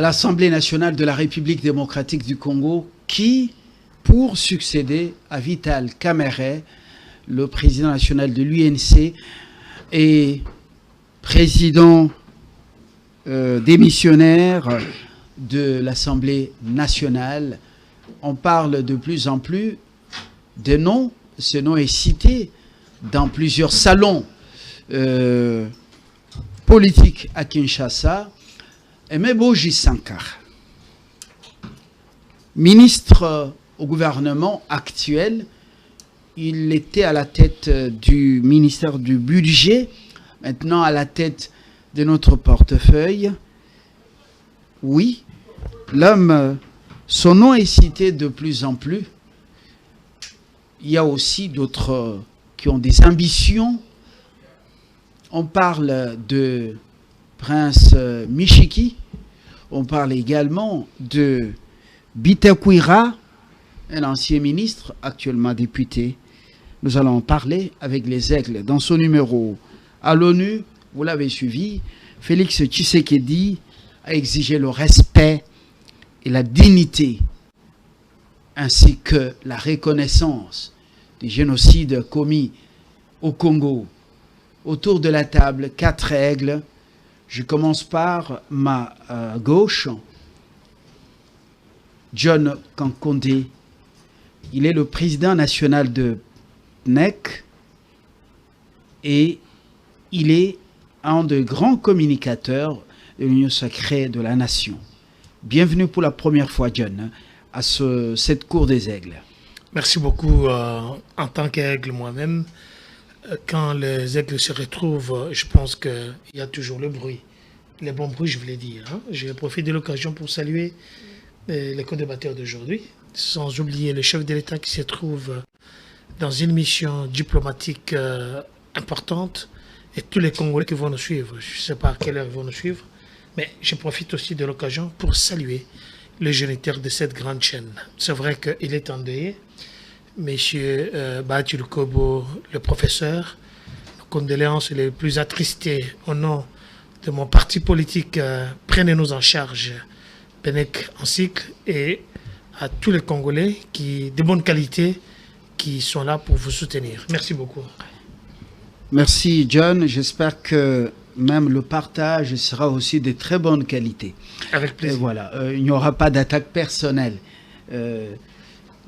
à l'Assemblée nationale de la République démocratique du Congo qui, pour succéder à Vital Kamerhe, le président national de l'UNC et président démissionnaire de l'Assemblée nationale. On parle de plus en plus de noms. Ce nom est cité dans plusieurs salons politiques à Kinshasa. Aimé Boji Sankara, ministre au gouvernement actuel, il était à la tête du ministère du Budget, maintenant à la tête de notre portefeuille. Oui, l'homme, son nom est cité de plus en plus. Il y a aussi d'autres qui ont des ambitions. On parle de Prince Michiki. On parle également de Bitakwira, un ancien ministre, actuellement député. Nous allons en parler avec les Aigles. Dans son numéro à l'ONU, vous l'avez suivi, Félix Tshisekedi a exigé le respect et la dignité, ainsi que la reconnaissance des génocides commis au Congo. Autour de la table, 4 aigles. Je commence par ma gauche, John Kankonde. Il est le président national de PNEC et il est un des grands communicateurs de l'Union sacrée de la nation. Bienvenue pour la première fois, John, à cette cour des aigles. Merci beaucoup. En tant qu'aigle moi-même, quand les aigles se retrouvent, je pense qu'il y a toujours le bruit. Les bons bruits, je voulais dire. Je profite de l'occasion pour saluer les co-débatteurs d'aujourd'hui, sans oublier le chef de l'État qui se trouve dans une mission diplomatique importante et tous les Congolais qui vont nous suivre. Je ne sais pas à quelle heure ils vont nous suivre, mais je profite aussi de l'occasion pour saluer le géniteur de cette grande chaîne. C'est vrai qu'il est endeuillé. Monsieur Batul Kobo, le professeur, nos condoléances les plus attristées au nom de mon parti politique, prenez-nous en charge, PNEC en cycle, et à tous les Congolais de bonne qualité qui sont là pour vous soutenir. Merci beaucoup. Merci John, j'espère que même le partage sera aussi de très bonne qualité. Avec plaisir. Et voilà, il n'y aura pas d'attaque personnelle.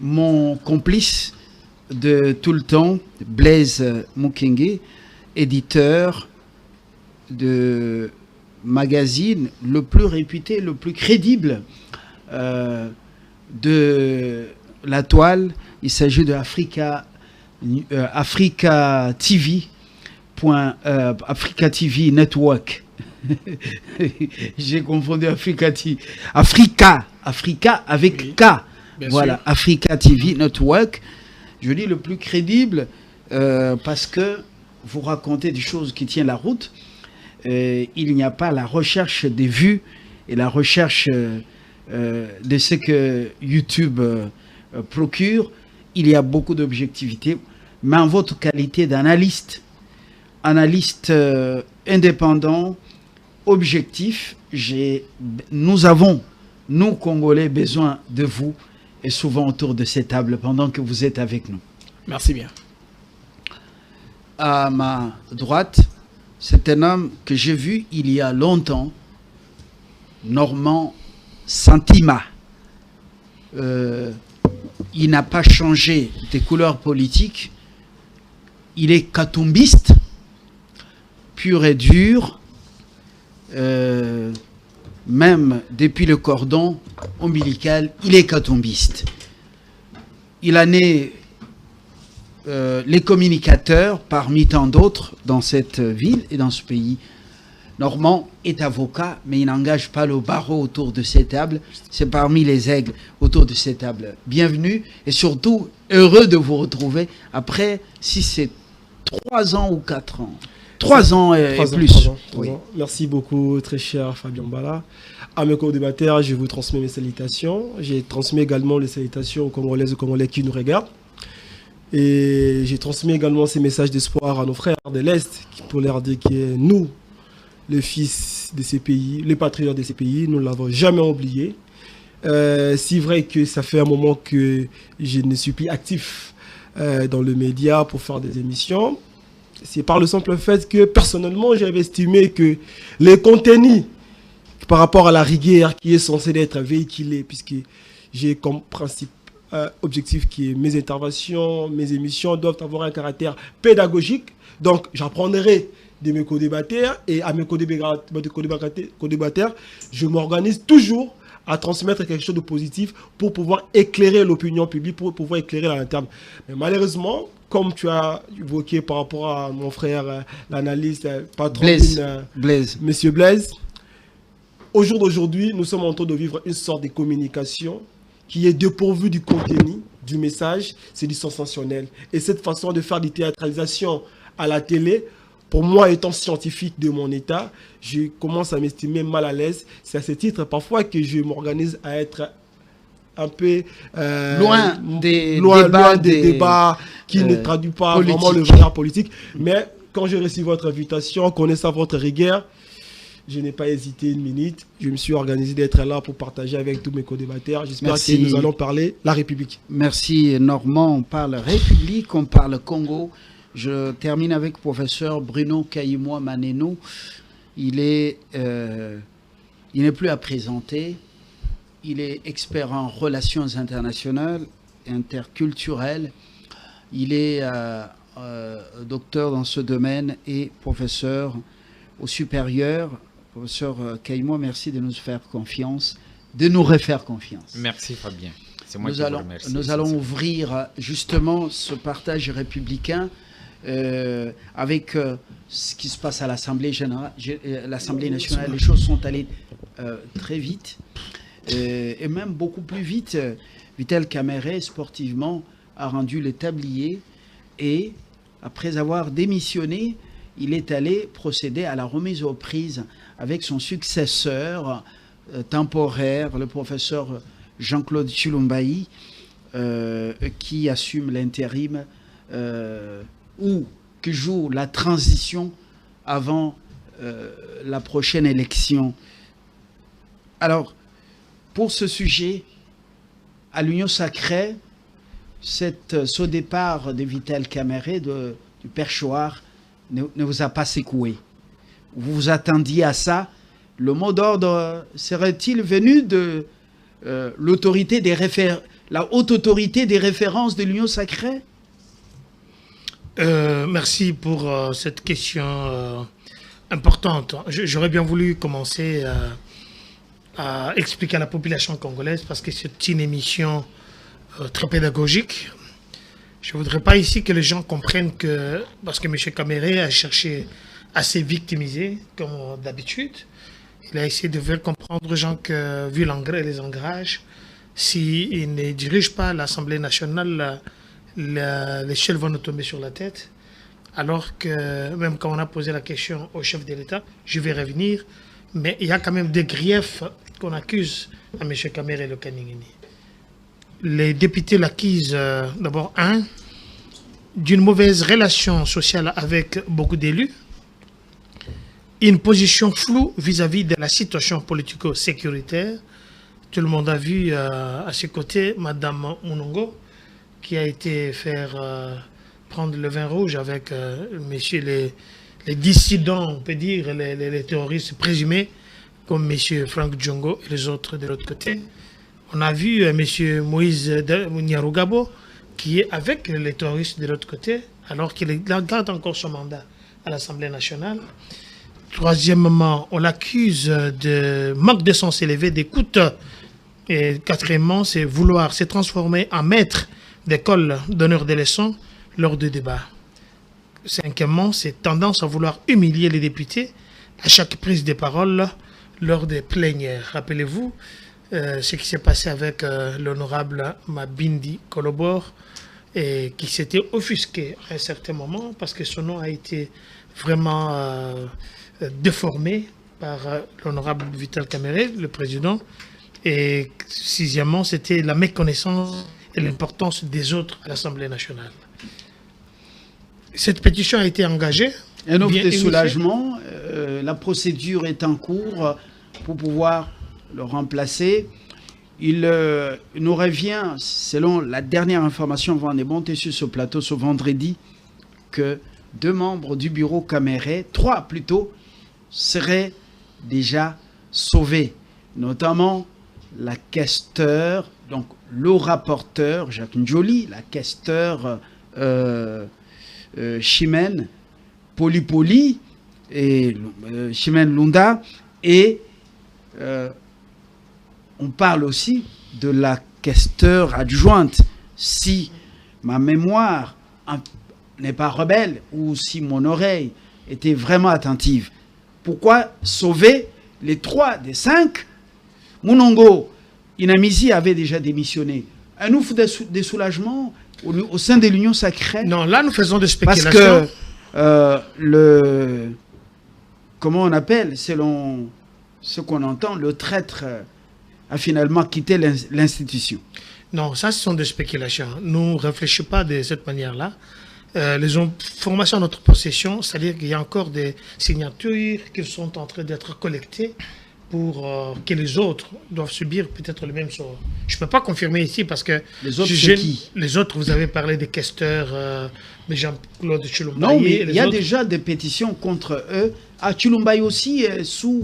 Mon complice de tout le temps, Blaise Mukenge, éditeur de magazine le plus réputé, le plus crédible de la toile. Il s'agit de Africa TV, Africa TV Network. J'ai confondu Africa TV. Africa avec oui, K. Voilà, sûr. Africa TV Network. Je dis le plus crédible parce que vous racontez des choses qui tiennent la route. Il n'y a pas la recherche des vues et la recherche de ce que YouTube procure. Il y a beaucoup d'objectivité, mais en votre qualité d'analyste, indépendant, objectif, nous avons, nous Congolais, besoin de vous et souvent autour de cette table pendant que vous êtes avec nous. Merci bien. À ma droite, c'est un homme que j'ai vu il y a longtemps, Normand Santima. Il n'a pas changé de couleur politique. Il est katumbiste, pur et dur. Même depuis le cordon ombilical, il est katumbiste. Il a né les communicateurs parmi tant d'autres dans cette ville et dans ce pays. Normand est avocat, mais il n'engage pas le barreau autour de cette table. C'est parmi les aigles autour de cette table. Bienvenue et surtout heureux de vous retrouver après, si c'est 3 ans ou 4 ans. 3 ans et plus. 3 ans. Oui. Merci beaucoup, très cher Fabien Mbala. À mes co-débatteurs, je vous transmets mes salutations. J'ai transmis également les salutations aux Congolaises et aux Congolais qui nous regardent. Et j'ai transmis également ces messages d'espoir à nos frères de l'Est pour leur dire que nous, les fils de ces pays, les patriotes de ces pays, nous ne l'avons jamais oublié. C'est vrai que ça fait un moment que je ne suis plus actif dans le média pour faire des émissions. C'est par le simple fait que personnellement, j'avais estimé que les contenus par rapport à la rigueur qui est censée être véhiculée, puisque j'ai comme principe objectif qui est mes interventions, mes émissions doivent avoir un caractère pédagogique. Donc, j'apprendrai de mes co-débatteurs et à mes co-débatteurs, je m'organise toujours à transmettre quelque chose de positif pour pouvoir éclairer l'opinion publique, pour pouvoir éclairer la lanterne. Mais malheureusement, comme tu as évoqué par rapport à mon frère, l'analyste, patron, Monsieur Blaise, au jour d'aujourd'hui, nous sommes en train de vivre une sorte de communication qui est dépourvue du contenu, du message, c'est du sensationnel. Et cette façon de faire des théâtralisations à la télé, pour moi, étant scientifique de mon état, je commence à m'estimer mal à l'aise. C'est à ce titre parfois que je m'organise à être un peu loin des débats qui ne traduisent pas vraiment le regard politique. Mais quand j'ai reçu votre invitation, connaissant votre rigueur, je n'ai pas hésité une minute. Je me suis organisé d'être là pour partager avec tous mes co-débatteurs. J'espère que nous allons parler la République. Merci Normand. On parle République, on parle Congo. Je termine avec le professeur Bruno Kayimoa Maneno. Il n'est plus à présenter. Il est expert en relations internationales et interculturelles. Il est docteur dans ce domaine et professeur au supérieur. Professeur Kayimoa, merci de nous faire confiance, de nous refaire confiance. Merci Fabien. C'est moi qui vous remercie. Nous allons ouvrir justement ce partage républicain avec ce qui se passe à l'Assemblée nationale. Les choses sont allées très vite et même beaucoup plus vite. Vital Kamerhe, sportivement, a rendu le tablier et après avoir démissionné, il est allé procéder à la remise aux prises avec son successeur temporaire, le professeur Jean-Claude Chilombaï, qui assume l'intérim ou qui joue la transition avant la prochaine élection. Alors, pour ce sujet, à l'Union Sacrée, ce départ de Vital Kamerhe du perchoir ne vous a pas secoué. Vous vous attendiez à ça. Le mot d'ordre serait-il venu de la haute autorité des références de l'Union Sacrée? Merci pour cette question importante. J'aurais bien voulu commencer à expliquer à la population congolaise parce que c'est une émission très pédagogique. Je ne voudrais pas ici que les gens comprennent que, parce que M. Kamerhe a cherché à se victimiser, comme d'habitude, il a essayé de faire comprendre aux gens que, vu les engrages, s'il ne dirige pas l'Assemblée nationale, l'échelle va nous tomber sur la tête. Alors que, même quand on a posé la question au chef de l'État, je vais revenir, mais il y a quand même des griefs qu'on accuse à M. Kamerhe Le Kaningini. Les députés l'accusent d'abord, d'une mauvaise relation sociale avec beaucoup d'élus, une position floue vis-à-vis de la situation politico-sécuritaire. Tout le monde a vu à ses côtés Mme Munongo, qui a été faire prendre le vin rouge avec les dissidents, on peut dire, les terroristes présumés, comme M. Frank Djongo et les autres de l'autre côté. On a vu M. Moïse Nyarugabo qui est avec les terroristes de l'autre côté, alors qu'il garde encore son mandat à l'Assemblée nationale. Troisièmement, on l'accuse de manque de sens élevé d'écoute. Et quatrièmement, c'est vouloir se transformer en maître d'école donneur de leçons lors de débats. Cinquièmement, c'est tendance à vouloir humilier les députés à chaque prise de parole lors des plénières. Rappelez-vous ce qui s'est passé avec l'honorable Mabindi Kolobor, et qui s'était offusqué à un certain moment parce que son nom a été vraiment déformé par l'honorable Vital Kamerhe, le président. Et sixièmement, c'était la méconnaissance et l'importance des autres à l'Assemblée nationale. Cette pétition a été engagée Un offre de soulagement, la procédure est en cours pour pouvoir le remplacer. Il nous revient, selon la dernière information, on est monté sur ce plateau ce vendredi, que 2 membres du bureau Caméré, 3 plutôt, seraient déjà sauvés, notamment la questeur, donc le rapporteur Jacques Njoli, la questeur Chimène Poli et Chimène Lunda, et on parle aussi de la questeur adjointe. Si ma mémoire n'est pas rebelle ou si mon oreille était vraiment attentive, pourquoi sauver les 3 des 5? Mounongo Inamizi avait déjà démissionné. Un ouf de soulagement au sein de l'Union sacrée? Non, là nous faisons des spéculations. Parce que comment on appelle, selon ce qu'on entend, le traître a finalement quitté l'institution. Non, ça ce sont des spéculations. Nous ne réfléchissons pas de cette manière-là. Les informations à notre possession, c'est-à-dire qu'il y a encore des signatures qui sont en train d'être collectées pour que les autres doivent subir peut-être le même sort. Je ne peux pas confirmer ici parce que... Les autres, c'est qui? Les autres, vous avez parlé des questeurs de Jean-Claude Tshilombaye. Non, mais il y a déjà des pétitions contre eux. Ah, Tshilombaye aussi est sur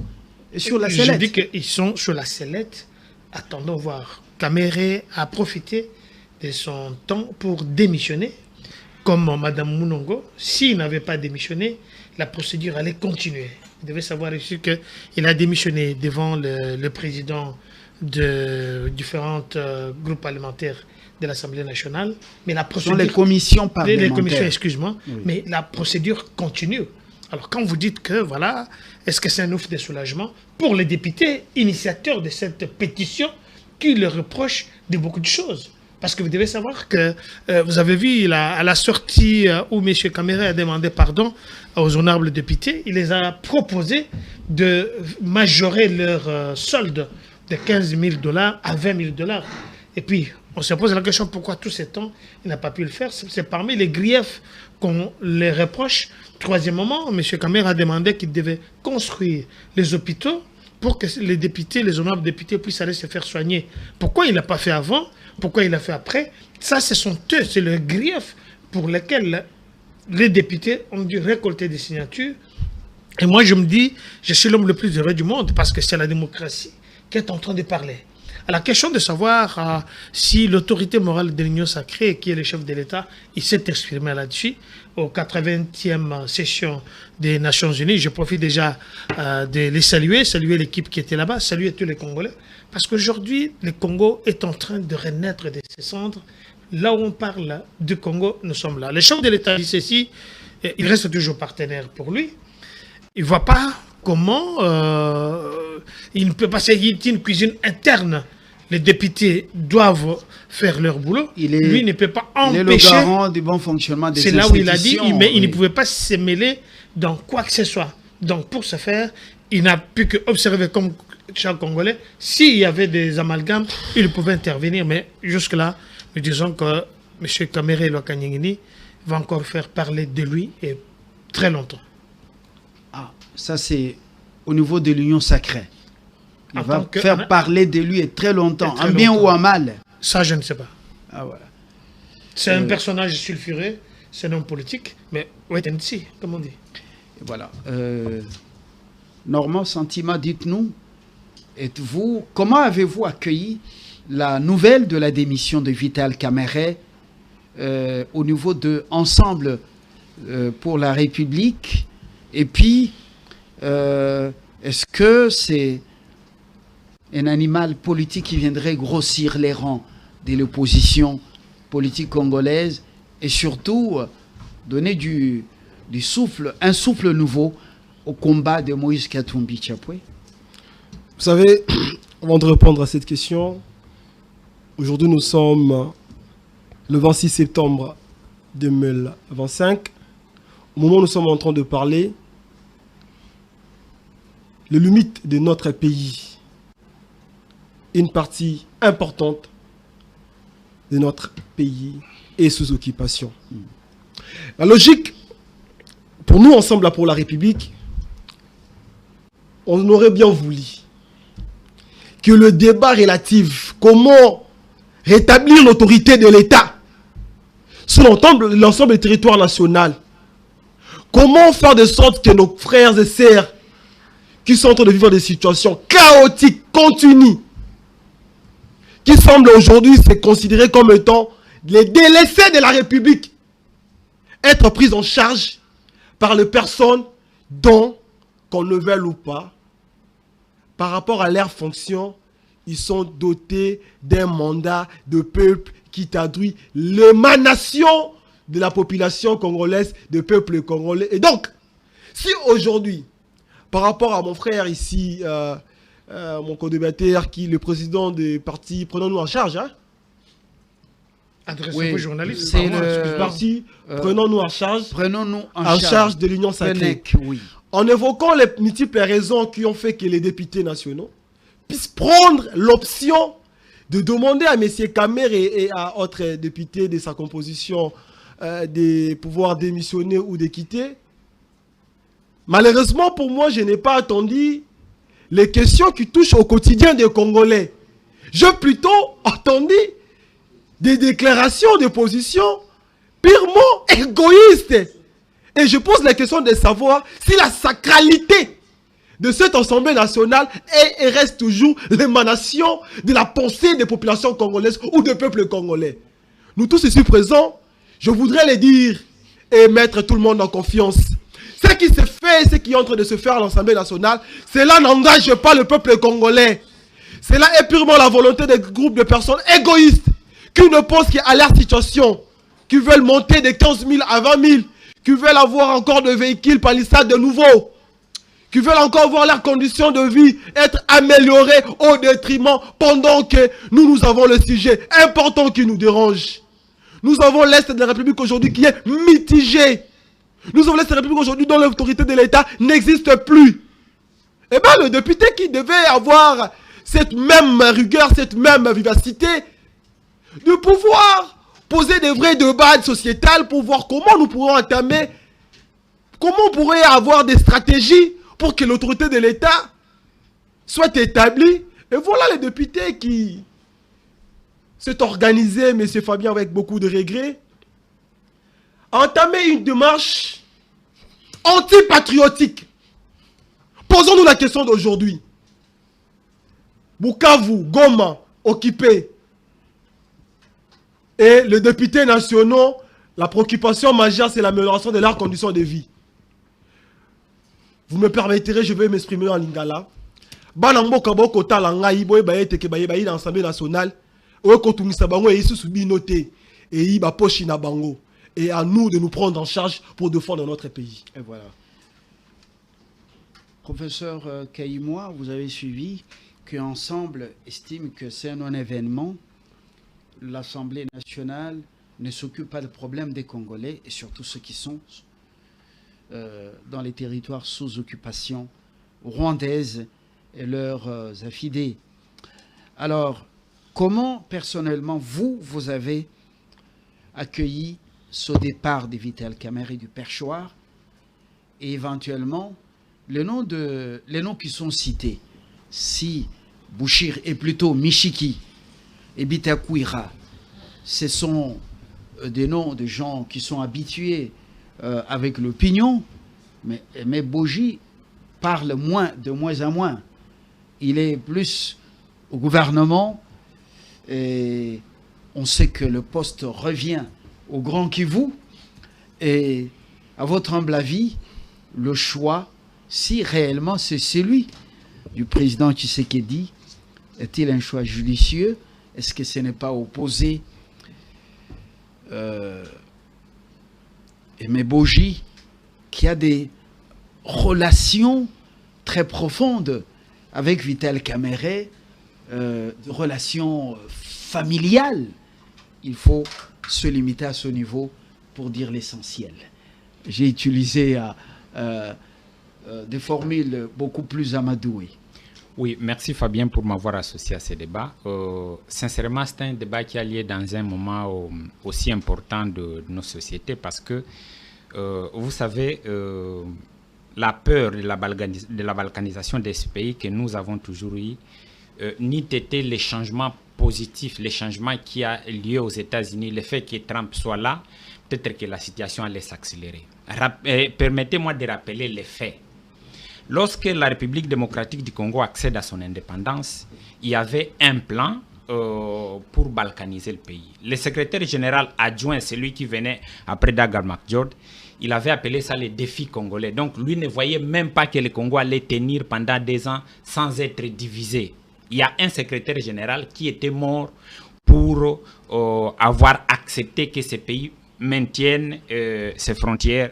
la sellette. Je dis qu'ils sont sur la sellette. Attendons voir. Caméré a profité de son temps pour démissionner. Comme Mme Mounongo, s'il n'avait pas démissionné, la procédure allait continuer. Vous devez savoir ici qu'il a démissionné devant le président de différents groupes parlementaires de l'Assemblée nationale. Mais la procédure... Ce sont les commissions parlementaires. Les commissions, excuse-moi. Oui. Mais la procédure continue. Alors quand vous dites que, voilà, est-ce que c'est un ouf de soulagement pour les députés initiateurs de cette pétition qui leur reprochent de beaucoup de choses? Parce que vous devez savoir que vous avez vu à la sortie où M. Caméré a demandé pardon aux honorables députés, il les a proposé de majorer leur solde de 15 000 $ à 20 000 $. Et puis, on se pose la question pourquoi tout ce temps, il n'a pas pu le faire. C'est parmi les griefs qu'on les reproche. Troisièmement, M. Caméré a demandé qu'il devait construire les hôpitaux pour que les députés, les honorables députés puissent aller se faire soigner. Pourquoi il ne l'a pas fait avant? Pourquoi il l'a fait après? Ça, c'est le grief pour lequel les députés ont dû récolter des signatures. Et moi, je me dis, je suis l'homme le plus heureux du monde parce que c'est la démocratie qui est en train de parler. À la question de savoir si l'autorité morale de l'Union sacrée, qui est le chef de l'État, il s'est exprimé là-dessus, aux 80e session des Nations Unies. Je profite déjà de les saluer l'équipe qui était là-bas, saluer tous les Congolais, parce qu'aujourd'hui, le Congo est en train de renaître de ses cendres. Là où on parle du Congo, nous sommes là. Le chef de l'État dit ceci, il reste toujours partenaire pour lui. Il ne voit pas comment il ne peut pas s'agir d'une cuisine interne. Les députés doivent faire leur boulot. Lui ne peut pas empêcher. Il est le garant du bon fonctionnement des institutions. C'est là où il a dit, mais il ne pouvait pas se mêler dans quoi que ce soit. Donc pour ce faire, il n'a pu qu'observer comme chaque Congolais. S'il y avait des amalgames, il pouvait intervenir. Mais jusque-là, nous disons que M. Caméré Lokanyingini va encore faire parler de lui et très longtemps. Ah, ça c'est au niveau de l'Union sacrée. Il va faire parler de lui et très longtemps, en bien ou en mal. Ça, je ne sais pas. Ah, voilà. C'est un personnage sulfuré, c'est un homme politique, mais wait and see, comme on dit. Voilà. Normand Sentiment, dites-nous, comment avez-vous accueilli la nouvelle de la démission de Vital Caméré au niveau de Ensemble pour la République? Et puis, est-ce que c'est un animal politique qui viendrait grossir les rangs de l'opposition politique congolaise et surtout donner un souffle nouveau au combat de Moïse Katumbi Chapwe? Vous savez, avant de répondre à cette question, aujourd'hui nous sommes le 26 septembre 2025. Au moment où nous sommes en train de parler, les limites de notre pays, une partie importante de notre pays est sous occupation. La logique pour nous, Ensemble là pour la République, on aurait bien voulu que le débat relatif, comment rétablir l'autorité de l'État sur l'ensemble du territoire national, comment faire de sorte que nos frères et sœurs qui sont en train de vivre des situations chaotiques, continues, qui semblent aujourd'hui se considérer comme étant les délaissés de la République, être pris en charge par les personnes dont, qu'on le veuille ou pas, par rapport à leur fonction, ils sont dotés d'un mandat de peuple qui traduit l'émanation de la population congolaise, du peuple congolais. Et donc, si aujourd'hui, par rapport à mon frère ici, mon co-débatteur, qui est le président du parti Prenons-nous en charge, hein? Adressez-vous aux journalistes. C'est le parti Prenons-nous en charge. Prenons-nous en charge de l'Union sacrée. Oui. En évoquant les multiples raisons qui ont fait que les députés nationaux puissent prendre l'option de demander à M. Kamer et à autres députés de sa composition de pouvoir démissionner ou de quitter. Malheureusement pour moi, je n'ai pas attendu les questions qui touchent au quotidien des Congolais. J'ai plutôt attendu des déclarations de position purement égoïstes. Et je pose la question de savoir si la sacralité de cette Assemblée nationale est et reste toujours l'émanation de la pensée des populations congolaises ou des peuples congolais. Nous tous ici présents, je voudrais les dire et mettre tout le monde en confiance. Ce qui se fait, ce qui est en train de se faire à l'Assemblée nationale, cela n'engage pas le peuple congolais. Cela est purement la volonté des groupes de personnes égoïstes qui ne pensent qu'à leur situation, qui veulent monter de 15 000 à 20 000, qui veulent avoir encore de véhicules palissades de nouveau, qui veulent encore voir leurs conditions de vie être améliorées au détriment pendant que nous avons le sujet important qui nous dérange. Nous avons l'Est de la République aujourd'hui qui est mitigé. Nous avons l'Est de la République aujourd'hui dont l'autorité de l'État n'existe plus. Eh bien, le député qui devait avoir cette même rigueur, cette même vivacité, de pouvoir poser des vrais débats sociétals pour voir comment nous pourrons entamer, comment on pourrait avoir des stratégies pour que l'autorité de l'État soit établie. Et voilà les députés qui s'est organisé, M. Fabien, avec beaucoup de regrets, a entamé une démarche antipatriotique. Posons-nous la question d'aujourd'hui. Bukavu, Goma, occupé. Et les députés nationaux, la préoccupation majeure, c'est l'amélioration de leurs conditions de vie. Vous me permettrez, je vais m'exprimer en lingala. Banamboka boko talangai boy bayete ke bayi dans l'Assemblée nationale. Et à nous de nous prendre en charge pour défendre notre pays. Et voilà. Professeur Kaïmoa, vous avez suivi qu'Ensemble estime que c'est un non-événement. L'Assemblée nationale ne s'occupe pas des problèmes des Congolais et surtout ceux qui sont dans les territoires sous occupation rwandaise et leurs affidés. Alors, comment, personnellement, vous avez accueilli ce départ de Vital Kamerhe du perchoir et éventuellement les noms qui sont cités, si Bouchir est plutôt Michiki et Bitakuira, ce sont des noms de gens qui sont habitués avec l'opinion, mais Boji parle de moins en moins. Il est plus au gouvernement. Et on sait que le poste revient au Grand Kivu. Et à votre humble avis, le choix, si réellement c'est celui du président Tshisekedi, est-il un choix judicieux? Est-ce que ce n'est pas opposé Aimé Boji, qui a des relations très profondes avec Vital Kamerhe, relations familiales, il faut se limiter à ce niveau pour dire l'essentiel. J'ai utilisé des formules beaucoup plus amadouées. Oui, merci Fabien pour m'avoir associé à ce débat. Sincèrement, c'est un débat qui a lieu dans un moment aussi important de nos sociétés parce que vous savez, la peur de la balkanisation de ce pays que nous avons toujours eu, n'eût été les changements positifs, les changements qui a lieu aux États-Unis, le fait que Trump soit là, peut-être que la situation allait s'accélérer. Permettez-moi de rappeler les faits. Lorsque la République démocratique du Congo accède à son indépendance, il y avait un plan pour balkaniser le pays. Le secrétaire général adjoint, celui qui venait après Dagar McJord, il avait appelé ça les défis congolais. Donc lui ne voyait même pas que le Congo allait tenir pendant 2 ans sans être divisé. Il y a un secrétaire général qui était mort pour avoir accepté que ce pays maintiennent ses frontières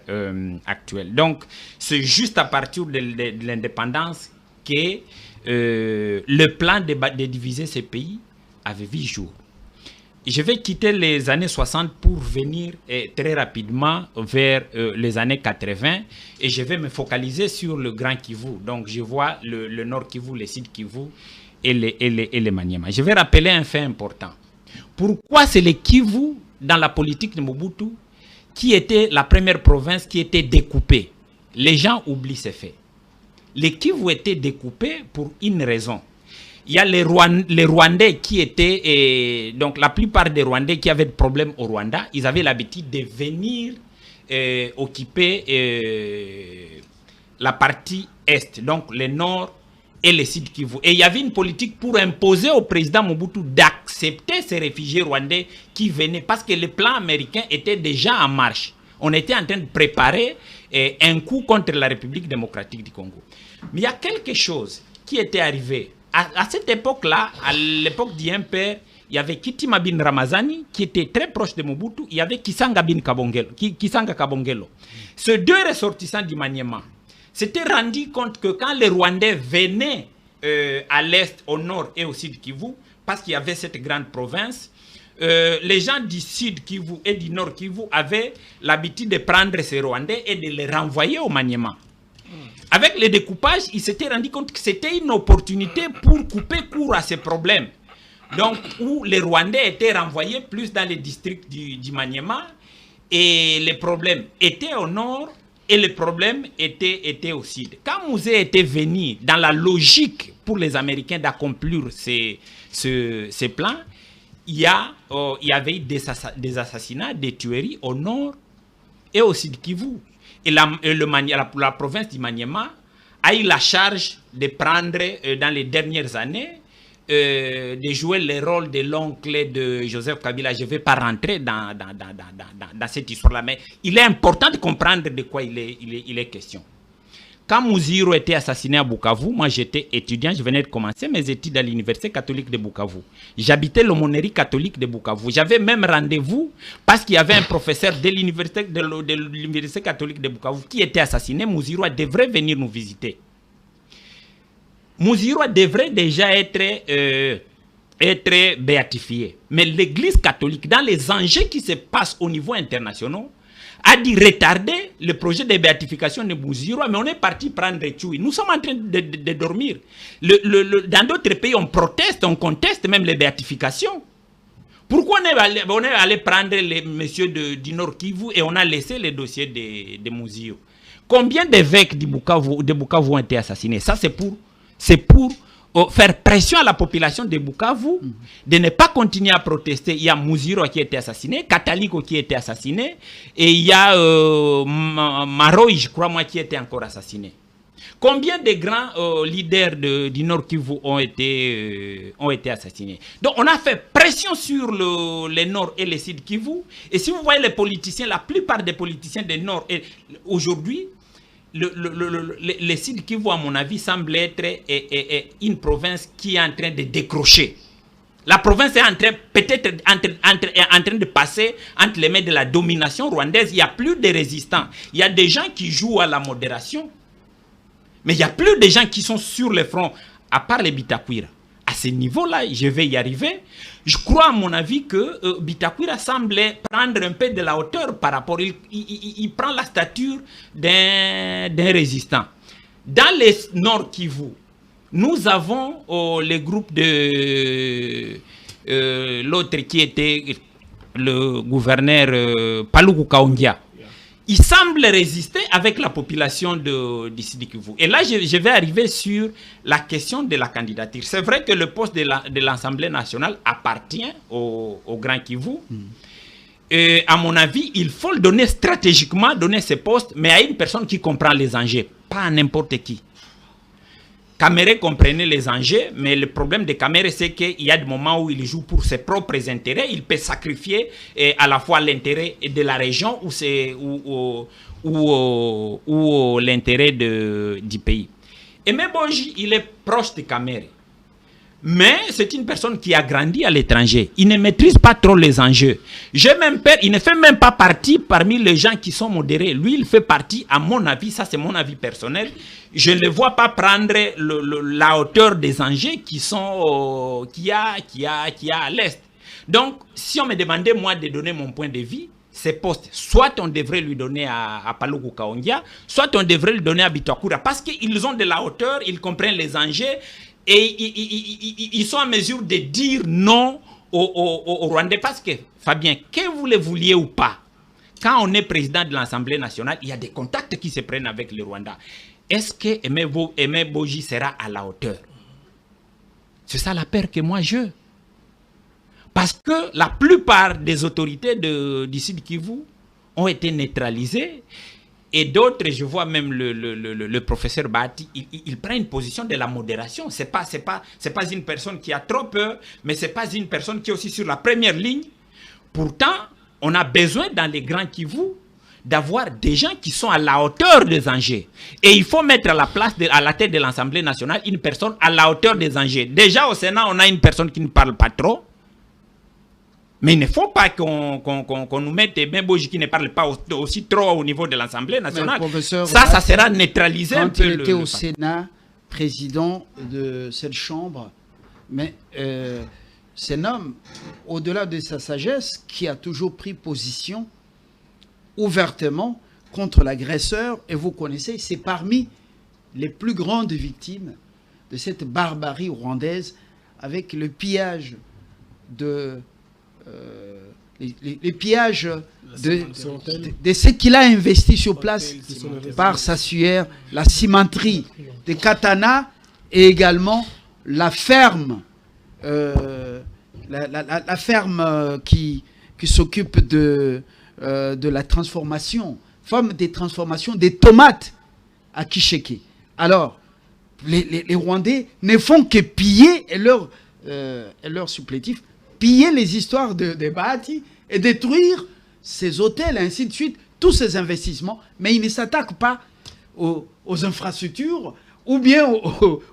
actuelles. Donc, c'est juste à partir de l'indépendance que le plan de diviser ces pays avait vu jour. Je vais quitter les années 60 pour venir très rapidement vers les années 80 et je vais me focaliser sur le Grand Kivu. Donc, je vois le Nord Kivu, le Sud Kivu et les Maniema. Je vais rappeler un fait important. Pourquoi c'est le Kivu dans la politique de Mobutu qui était la première province qui était découpée? Les gens oublient ces faits. Le Kivu était découpé pour une raison. Il y a les Rwandais qui étaient, donc la plupart des Rwandais qui avaient des problèmes au Rwanda, ils avaient l'habitude de venir occuper la partie est, donc le nord et le sud Kivu. Et il y avait une politique pour imposer au président Mobutu d'accepter ces réfugiés rwandais qui venaient, parce que le plan américain était déjà en marche. On était en train de préparer un coup contre la République démocratique du Congo. Mais il y a quelque chose qui était arrivé. À cette époque-là, à l'époque du père, il y avait Kitima bin Ramazani qui était très proche de Mobutu. Il y avait Kisanga Kabongelo. Ces deux ressortissants du Maniema s'étaient rendus compte que quand les Rwandais venaient à l'est, au nord et au sud Kivu, parce qu'il y avait cette grande province, les gens du sud Kivu et du nord Kivu avaient l'habitude de prendre ces Rwandais et de les renvoyer au Maniema. Avec le découpage, ils s'étaient rendus compte que c'était une opportunité pour couper court à ces problèmes. Donc, où les Rwandais étaient renvoyés plus dans les districts du Maniema, et les problèmes étaient au nord et les problèmes étaient au sud. Quand Mouzé était venu dans la logique pour les Américains d'accomplir ces plans, il y avait des assassinats, des tueries au nord et au sud Kivu. Et la province du Maniema a eu la charge de prendre, dans les dernières années, de jouer le rôle de l'oncle de Joseph Kabila. Je ne vais pas rentrer dans cette histoire-là, mais il est important de comprendre de quoi il est question. Quand Mouziro était assassiné à Bukavu, moi j'étais étudiant, je venais de commencer mes études à l'université catholique de Bukavu. J'habitais l'aumônerie catholique de Bukavu. J'avais même rendez-vous parce qu'il y avait un professeur de l'université catholique de Bukavu qui était assassiné. Mouziro devrait venir nous visiter. Mouziro devrait déjà être béatifié. Mais l'Église catholique, dans les enjeux qui se passent au niveau international, a dit retarder le projet de béatification de Mouziro, mais on est parti prendre Tchoui. Nous sommes en train de dormir. Dans d'autres pays, on proteste, on conteste même les béatifications. Pourquoi on est allé prendre les messieurs du Nord Kivu et on a laissé les dossiers de Mouziro? Combien d'évêques de Bukavu ont été assassinés? Ça, c'est pour faire pression à la population de Bukavu de ne pas continuer à protester. Il y a Mouziro qui a été assassiné, Kataliko qui a été assassiné, et il y a Maroy, je crois moi, qui a été encore assassiné. Combien de grands leaders du Nord Kivu ont été assassinés? Donc on a fait pression sur le Nord et le Sud Kivu. Et si vous voyez les politiciens, la plupart des politiciens du Nord aujourd'hui, le Sud Kivu, à mon avis, semble être une province qui est en train de décrocher. La province est peut-être en train de passer entre les mains de la domination rwandaise. Il n'y a plus de résistants. Il y a des gens qui jouent à la modération. Mais il n'y a plus de gens qui sont sur le front, à part les Bitakwira. À ce niveau-là, je vais y arriver. Je crois, à mon avis, que Bitakwira semble prendre un peu de la hauteur par rapport. Il prend la stature d'un résistant. Dans les Nord Kivu, nous avons les groupes de l'autre qui était le gouverneur Paluku Kaongia, il semble résister avec la population du Sud Kivu. Et là, je vais arriver sur la question de la candidature. C'est vrai que le poste de l'Assemblée nationale appartient au Grand Kivu. Et à mon avis, il faut le donner stratégiquement, donner ce poste, mais à une personne qui comprend les enjeux, pas à n'importe qui. Kamere comprenait les enjeux, mais le problème de Kamere, c'est qu'il y a des moments où il joue pour ses propres intérêts. Il peut sacrifier à la fois l'intérêt de la région ou l'intérêt du pays. Et Meboji, il est proche de Kamere. Mais c'est une personne qui a grandi à l'étranger. Il ne maîtrise pas trop les enjeux. J'ai même peur, il ne fait même pas partie parmi les gens qui sont modérés. Lui, il fait partie, à mon avis, ça c'est mon avis personnel, je ne le vois pas prendre la hauteur des enjeux qu'il y a à l'Est. Donc, si on me demandait, moi, de donner mon point de vue, ces postes, soit on devrait lui donner à Paluku Kaongia, soit on devrait lui donner à Bitakura, parce qu'ils ont de la hauteur, ils comprennent les enjeux, et ils sont en mesure de dire non aux Rwandais. Parce que, Fabien, que vous le vouliez ou pas, quand on est président de l'Assemblée nationale, il y a des contacts qui se prennent avec le Rwanda. Est-ce que Aimé Boji sera à la hauteur? C'est ça la peur que moi je. Parce que la plupart des autorités du Sud Kivu ont été neutralisées. Et d'autres, je vois même le professeur Bahati, il prend une position de la modération. C'est pas une personne qui a trop peur, mais c'est pas une personne qui est aussi sur la première ligne. Pourtant, on a besoin dans les grands Kivu d'avoir des gens qui sont à la hauteur des enjeux. Et il faut mettre à la tête de l'Assemblée nationale une personne à la hauteur des enjeux. Déjà au Sénat, on a une personne qui ne parle pas trop. Mais il ne faut pas qu'on nous mette Meboji qui ne parle pas aussi trop au niveau de l'Assemblée nationale. Ça sera neutralisé un peu. Quand il était au Sénat, président de cette chambre, mais c'est un homme, au-delà de sa sagesse, qui a toujours pris position ouvertement contre l'agresseur. Et vous connaissez, c'est parmi les plus grandes victimes de cette barbarie rwandaise, avec le pillage les pillages de ce qu'il a investi sur place par sa sueur, la cimenterie de Katana et également la ferme, la ferme qui s'occupe de la transformation, forme des transformations des tomates à Kisheke. Alors, les Rwandais ne font que piller et leur supplétif, piller les histoires de Bahati et détruire ces hôtels, ainsi de suite, tous ces investissements, mais ils ne s'attaquent pas aux infrastructures ou bien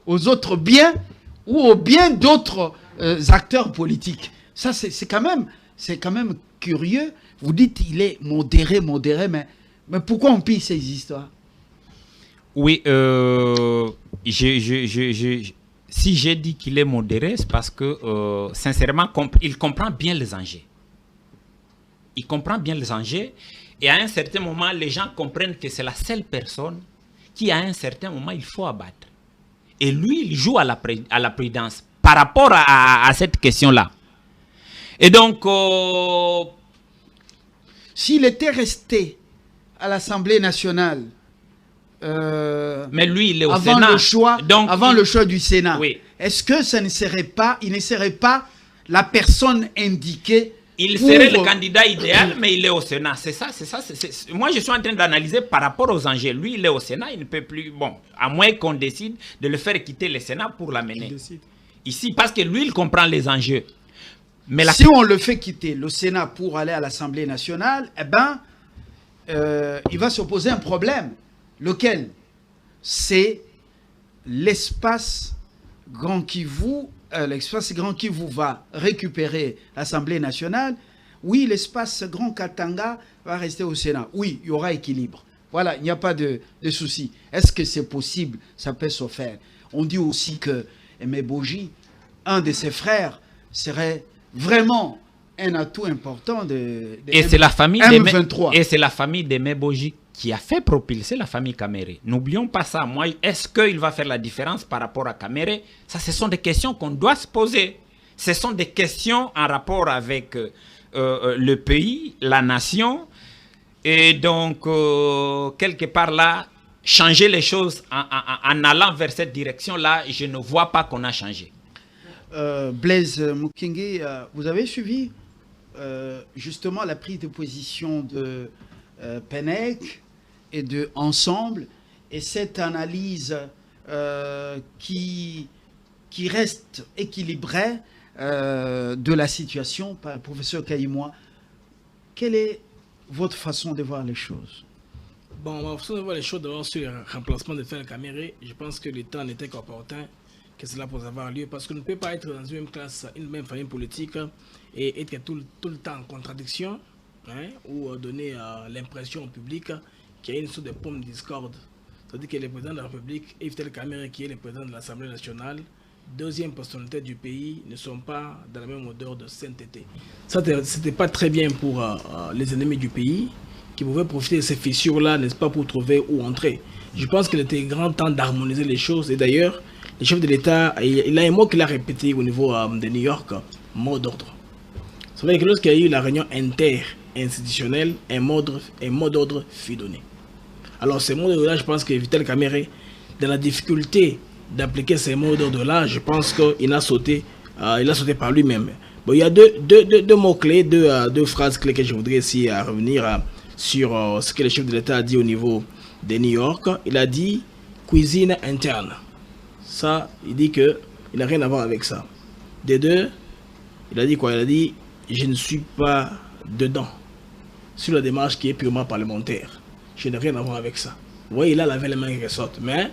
aux autres biens ou aux biens d'autres acteurs politiques. Ça, c'est quand même curieux. Vous dites qu'il est modéré, mais pourquoi on pille ces histoires? Oui, si j'ai dit qu'il est modéré, c'est parce que, sincèrement, il comprend bien les enjeux. Il comprend bien les enjeux. Et à un certain moment, les gens comprennent que c'est la seule personne qui, à un certain moment, il faut abattre. Et lui, il joue à la prudence par rapport à cette question-là. Et donc, s'il était resté à l'Assemblée nationale, mais lui, il est au avant Sénat. Avant le choix du Sénat. Oui. Est-ce que il ne serait pas la personne indiquée? Il serait le candidat idéal, mais il est au Sénat. C'est ça. Moi, je suis en train d'analyser par rapport aux enjeux. Lui, il est au Sénat, il ne peut plus... Bon, à moins qu'on décide de le faire quitter le Sénat pour l'amener ici, parce que lui, il comprend les enjeux. Mais si on le fait quitter le Sénat pour aller à l'Assemblée nationale, eh ben, il va se poser un problème. Lequel? C'est l'espace Grand Kivu. L'espace Grand Kivu va récupérer l'Assemblée nationale. Oui, l'espace Grand Katanga va rester au Sénat. Oui, il y aura équilibre. Voilà, il n'y a pas de souci. Est-ce que c'est possible? Ça peut se faire. On dit aussi que Aimé Boji, un de ses frères, serait vraiment un atout important et c'est la famille M23. Et c'est la famille d'Aimé Boji qui a fait propulser la famille Kamere. N'oublions pas ça. Moi, est-ce qu'il va faire la différence par rapport à Kamere? Ça, ce sont des questions qu'on doit se poser. Ce sont des questions en rapport avec le pays, la nation. Et donc, quelque part là, changer les choses en allant vers cette direction-là, je ne vois pas qu'on a changé. Blaise Mukingi, vous avez suivi justement la prise de position de Penec et de Ensemble et cette analyse qui reste équilibrée de la situation par le professeur Kayimoa. Quelle est votre façon de voir les choses? Bon, ma façon de voir les choses d'abord sur le remplacement de Vital Kamerhe, je pense que le temps n'était qu'opportun que cela puisse avoir lieu parce qu'on ne peut pas être dans une même classe, une même famille politique et être tout le temps en contradiction, hein, ou donner l'impression au public qu'il y a une sorte de pomme de discorde. C'est-à-dire que le président de la République et Vital Kamerhe, qui est le président de l'Assemblée nationale, deuxième personnalité du pays, ne sont pas dans la même odeur de sainteté. Ça, c'était pas très bien pour les ennemis du pays, qui pouvaient profiter de ces fissures-là, n'est-ce pas, pour trouver où entrer. Je pense qu'il était grand temps d'harmoniser les choses. Et d'ailleurs, le chef de l'État, il a un mot qu'il a répété au niveau de New York, mot d'ordre. C'est vrai que lorsqu'il y a eu la réunion inter-institutionnelle, un mot d'ordre fut donné. Alors, ces mots d'ordre-là, je pense que Vital Kamerhe, dans la difficulté d'appliquer ces mots d'ordre-là, je pense qu'il a sauté par lui-même. Bon, il y a deux mots-clés, deux phrases clés que je voudrais ici revenir sur ce que le chef de l'État a dit au niveau de New York. Il a dit cuisine interne. Ça, il dit qu'il n'a rien à voir avec ça. Des deux, il a dit quoi? Il a dit je ne suis pas dedans sur la démarche qui est purement parlementaire. Je n'ai rien à voir avec ça. Vous voyez, il a lavé les mains qui ressortent. Mais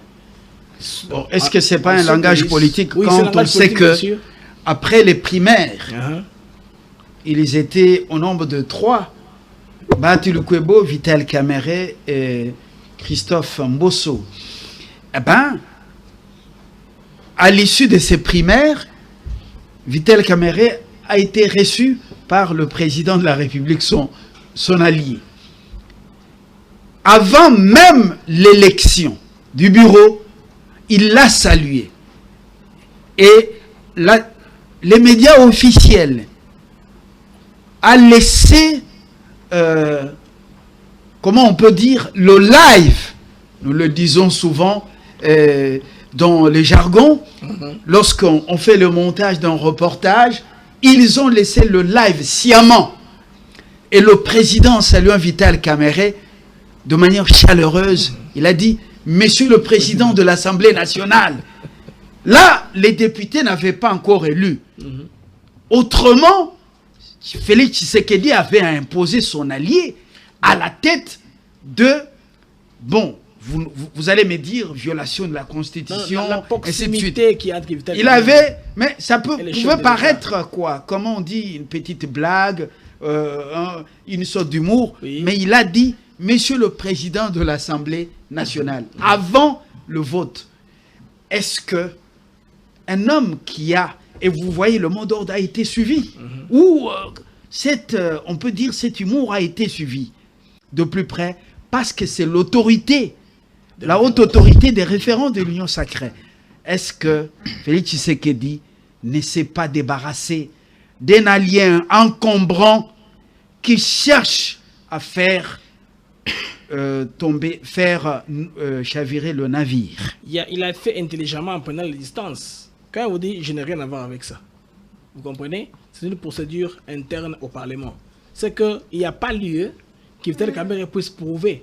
bon, est-ce que ce n'est pas un langage politique quand on sait que après les primaires, ils étaient au nombre de 3, Bahati Lukwebo, Vital Kamerhe et Christophe Mbosso. Eh bien, à l'issue de ces primaires, Vital Kamerhe a été reçu par le président de la République, son allié. Avant même l'élection du bureau, il l'a salué. Et les médias officiels a laissé, comment on peut dire, le live, nous le disons souvent dans les jargons, lorsqu'on fait le montage d'un reportage, ils ont laissé le live sciemment. Et le président saluant Vital Kamerhe de manière chaleureuse, il a dit « Monsieur le Président de l'Assemblée nationale ». Là, les députés n'avaient pas encore élu. Autrement, Félix Tshisekedi avait imposé son allié à la tête de... Bon, vous allez me dire, violation de la Constitution, la proximité qui a... Il avait... Mais ça pouvait paraître quoi? Comment on dit? Une petite blague, une sorte d'humour. Oui. Mais il a dit, Monsieur le Président de l'Assemblée nationale, avant le vote, est-ce que un homme qui a... Et vous voyez, le mot d'ordre a été suivi. Ou on peut dire cet humour a été suivi de plus près parce que c'est l'autorité, la haute autorité des référents de l'Union sacrée. Est-ce que Félix Tshisekedi ne s'est pas débarrassé d'un allié encombrant qui cherche à faire chavirer le navire? Il a fait intelligemment en prenant les distances. Quand vous dites je n'ai rien à voir avec ça, vous comprenez? C'est une procédure interne au Parlement. C'est qu'il n'y a pas lieu que Vital Kamerhe puisse prouver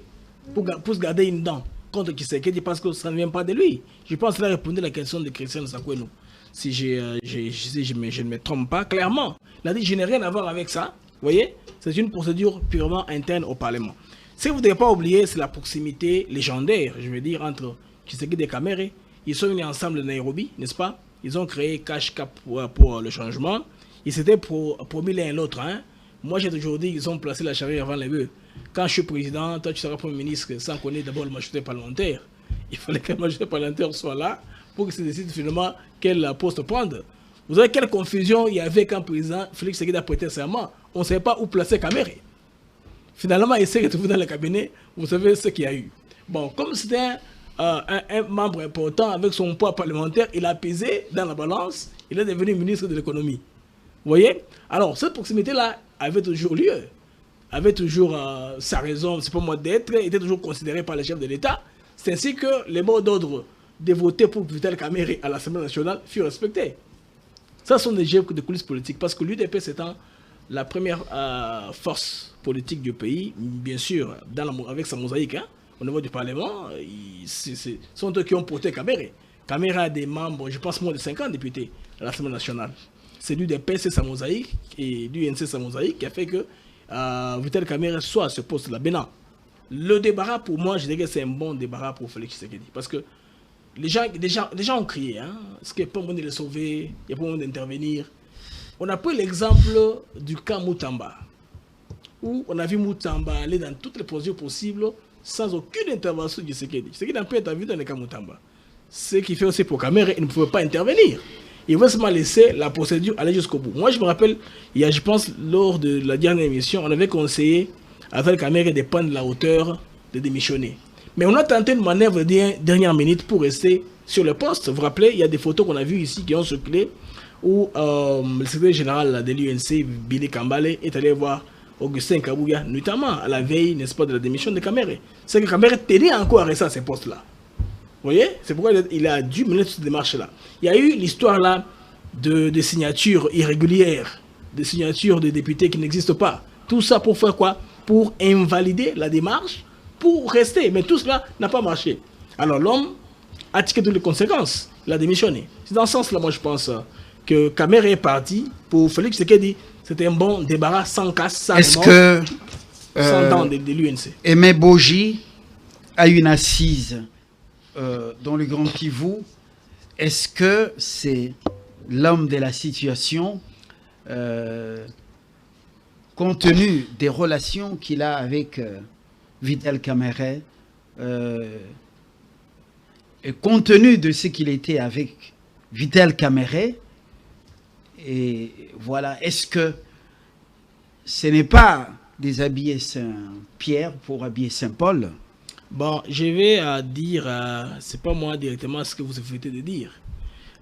pour se garder une dent contre Tshisekedi parce que ça ne vient pas de lui. Je pense qu'il a répondu à la question de Christian Sakwenou. Si je ne me trompe pas, clairement. Il a dit je n'ai rien à voir avec ça. Vous voyez? C'est une procédure purement interne au Parlement. Ce que vous ne devez pas oublier, c'est la proximité légendaire, je veux dire, entre Tshisekedi et Kamerhe. Ils sont venus ensemble de Nairobi, n'est-ce pas? Ils ont créé Cash Cap pour le changement. Ils s'étaient promis l'un et l'autre. Hein? Moi, j'ai toujours dit qu'ils ont placé la charrue avant les bœufs. Quand je suis président, toi, tu seras Premier ministre sans connaître d'abord la majorité parlementaire. Il fallait que la majorité parlementaire soit là pour que se décide finalement quel poste prendre. Vous savez quelle confusion il y avait quand le président Félix Tshisekedi a prêté serment. On ne savait pas où placer Kamerhe. Finalement, il s'est retrouvé dans le cabinet. Vous savez ce qu'il y a eu. Bon, comme c'était un membre important avec son poids parlementaire, il a pesé dans la balance, il est devenu ministre de l'économie. Vous voyez? Alors, cette proximité-là avait toujours lieu. avait toujours sa raison, c'est pas moi d'être, était toujours considéré par les chefs de l'État. C'est ainsi que les mots d'ordre de voter pour Vital Kamerhe à l'Assemblée nationale furent respectés. Ça sont des jeux de coulisses politiques, parce que l'UDP c'est la première force politique du pays, bien sûr, avec sa mosaïque, hein, au niveau du Parlement, ce sont eux qui ont porté Kamerhe. Kamerhe a des membres, je pense moins de 50 députés à l'Assemblée nationale. C'est l'UDP, c'est sa mosaïque, et l'UNC, sa mosaïque, qui a fait que Vital Kamerhe soit à ce poste-là. Maintenant, le débarras, pour moi, je dirais que c'est un bon débarras pour Félix Tshisekedi. Parce que les gens ont crié, hein, est-ce qu'il n'y a pas moyen de les sauver, il n'y a pas moyen d'intervenir. On a pris l'exemple du cas Moutamba, où on a vu Moutamba aller dans toutes les procédures possibles sans aucune intervention de Tshisekedi. Tshisekedi n'a pas été vu dans le cas Moutamba. Ce qui fait aussi pour Kamerhe, il ne pouvait pas intervenir. Il va seulement laisser la procédure aller jusqu'au bout. Moi, je me rappelle, je pense, lors de la dernière émission, on avait conseillé à Vital Kamerhe de prendre la hauteur de démissionner. Mais on a tenté une manœuvre de dernière minute pour rester sur le poste. Vous vous rappelez, il y a des photos qu'on a vues ici qui ont circulé où le secrétaire général de l'UNC, Billy Kambale, est allé voir Augustin Kabouya, notamment à la veille, n'est-ce pas, de la démission de Kamerhe. C'est que Kamerhe tenait encore à rester à ce poste-là. Vous voyez? C'est pourquoi il a dû mener cette démarche-là. Il y a eu l'histoire là de signatures irrégulières, de signatures de députés qui n'existent pas. Tout ça pour faire quoi? Pour invalider la démarche, pour rester. Mais tout cela n'a pas marché. Alors l'homme a tiré toutes les conséquences. Il a démissionné. C'est dans ce sens-là, moi je pense que Kamerhe est parti pour Félix Tshisekedi. C'était un bon débarras sans casse, sans Est-ce que sans dents de l'UNC. Aimé Boji a une assise dans le Grand Kivu? Est-ce que c'est l'homme de la situation compte tenu des relations qu'il a avec Vital Kamerhe et compte tenu de ce qu'il était avec Vital Kamerhe, et voilà, est-ce que ce n'est pas déshabiller Saint-Pierre pour habiller Saint-Paul? Bon, je vais dire, c'est pas moi directement ce que vous souhaitez de dire.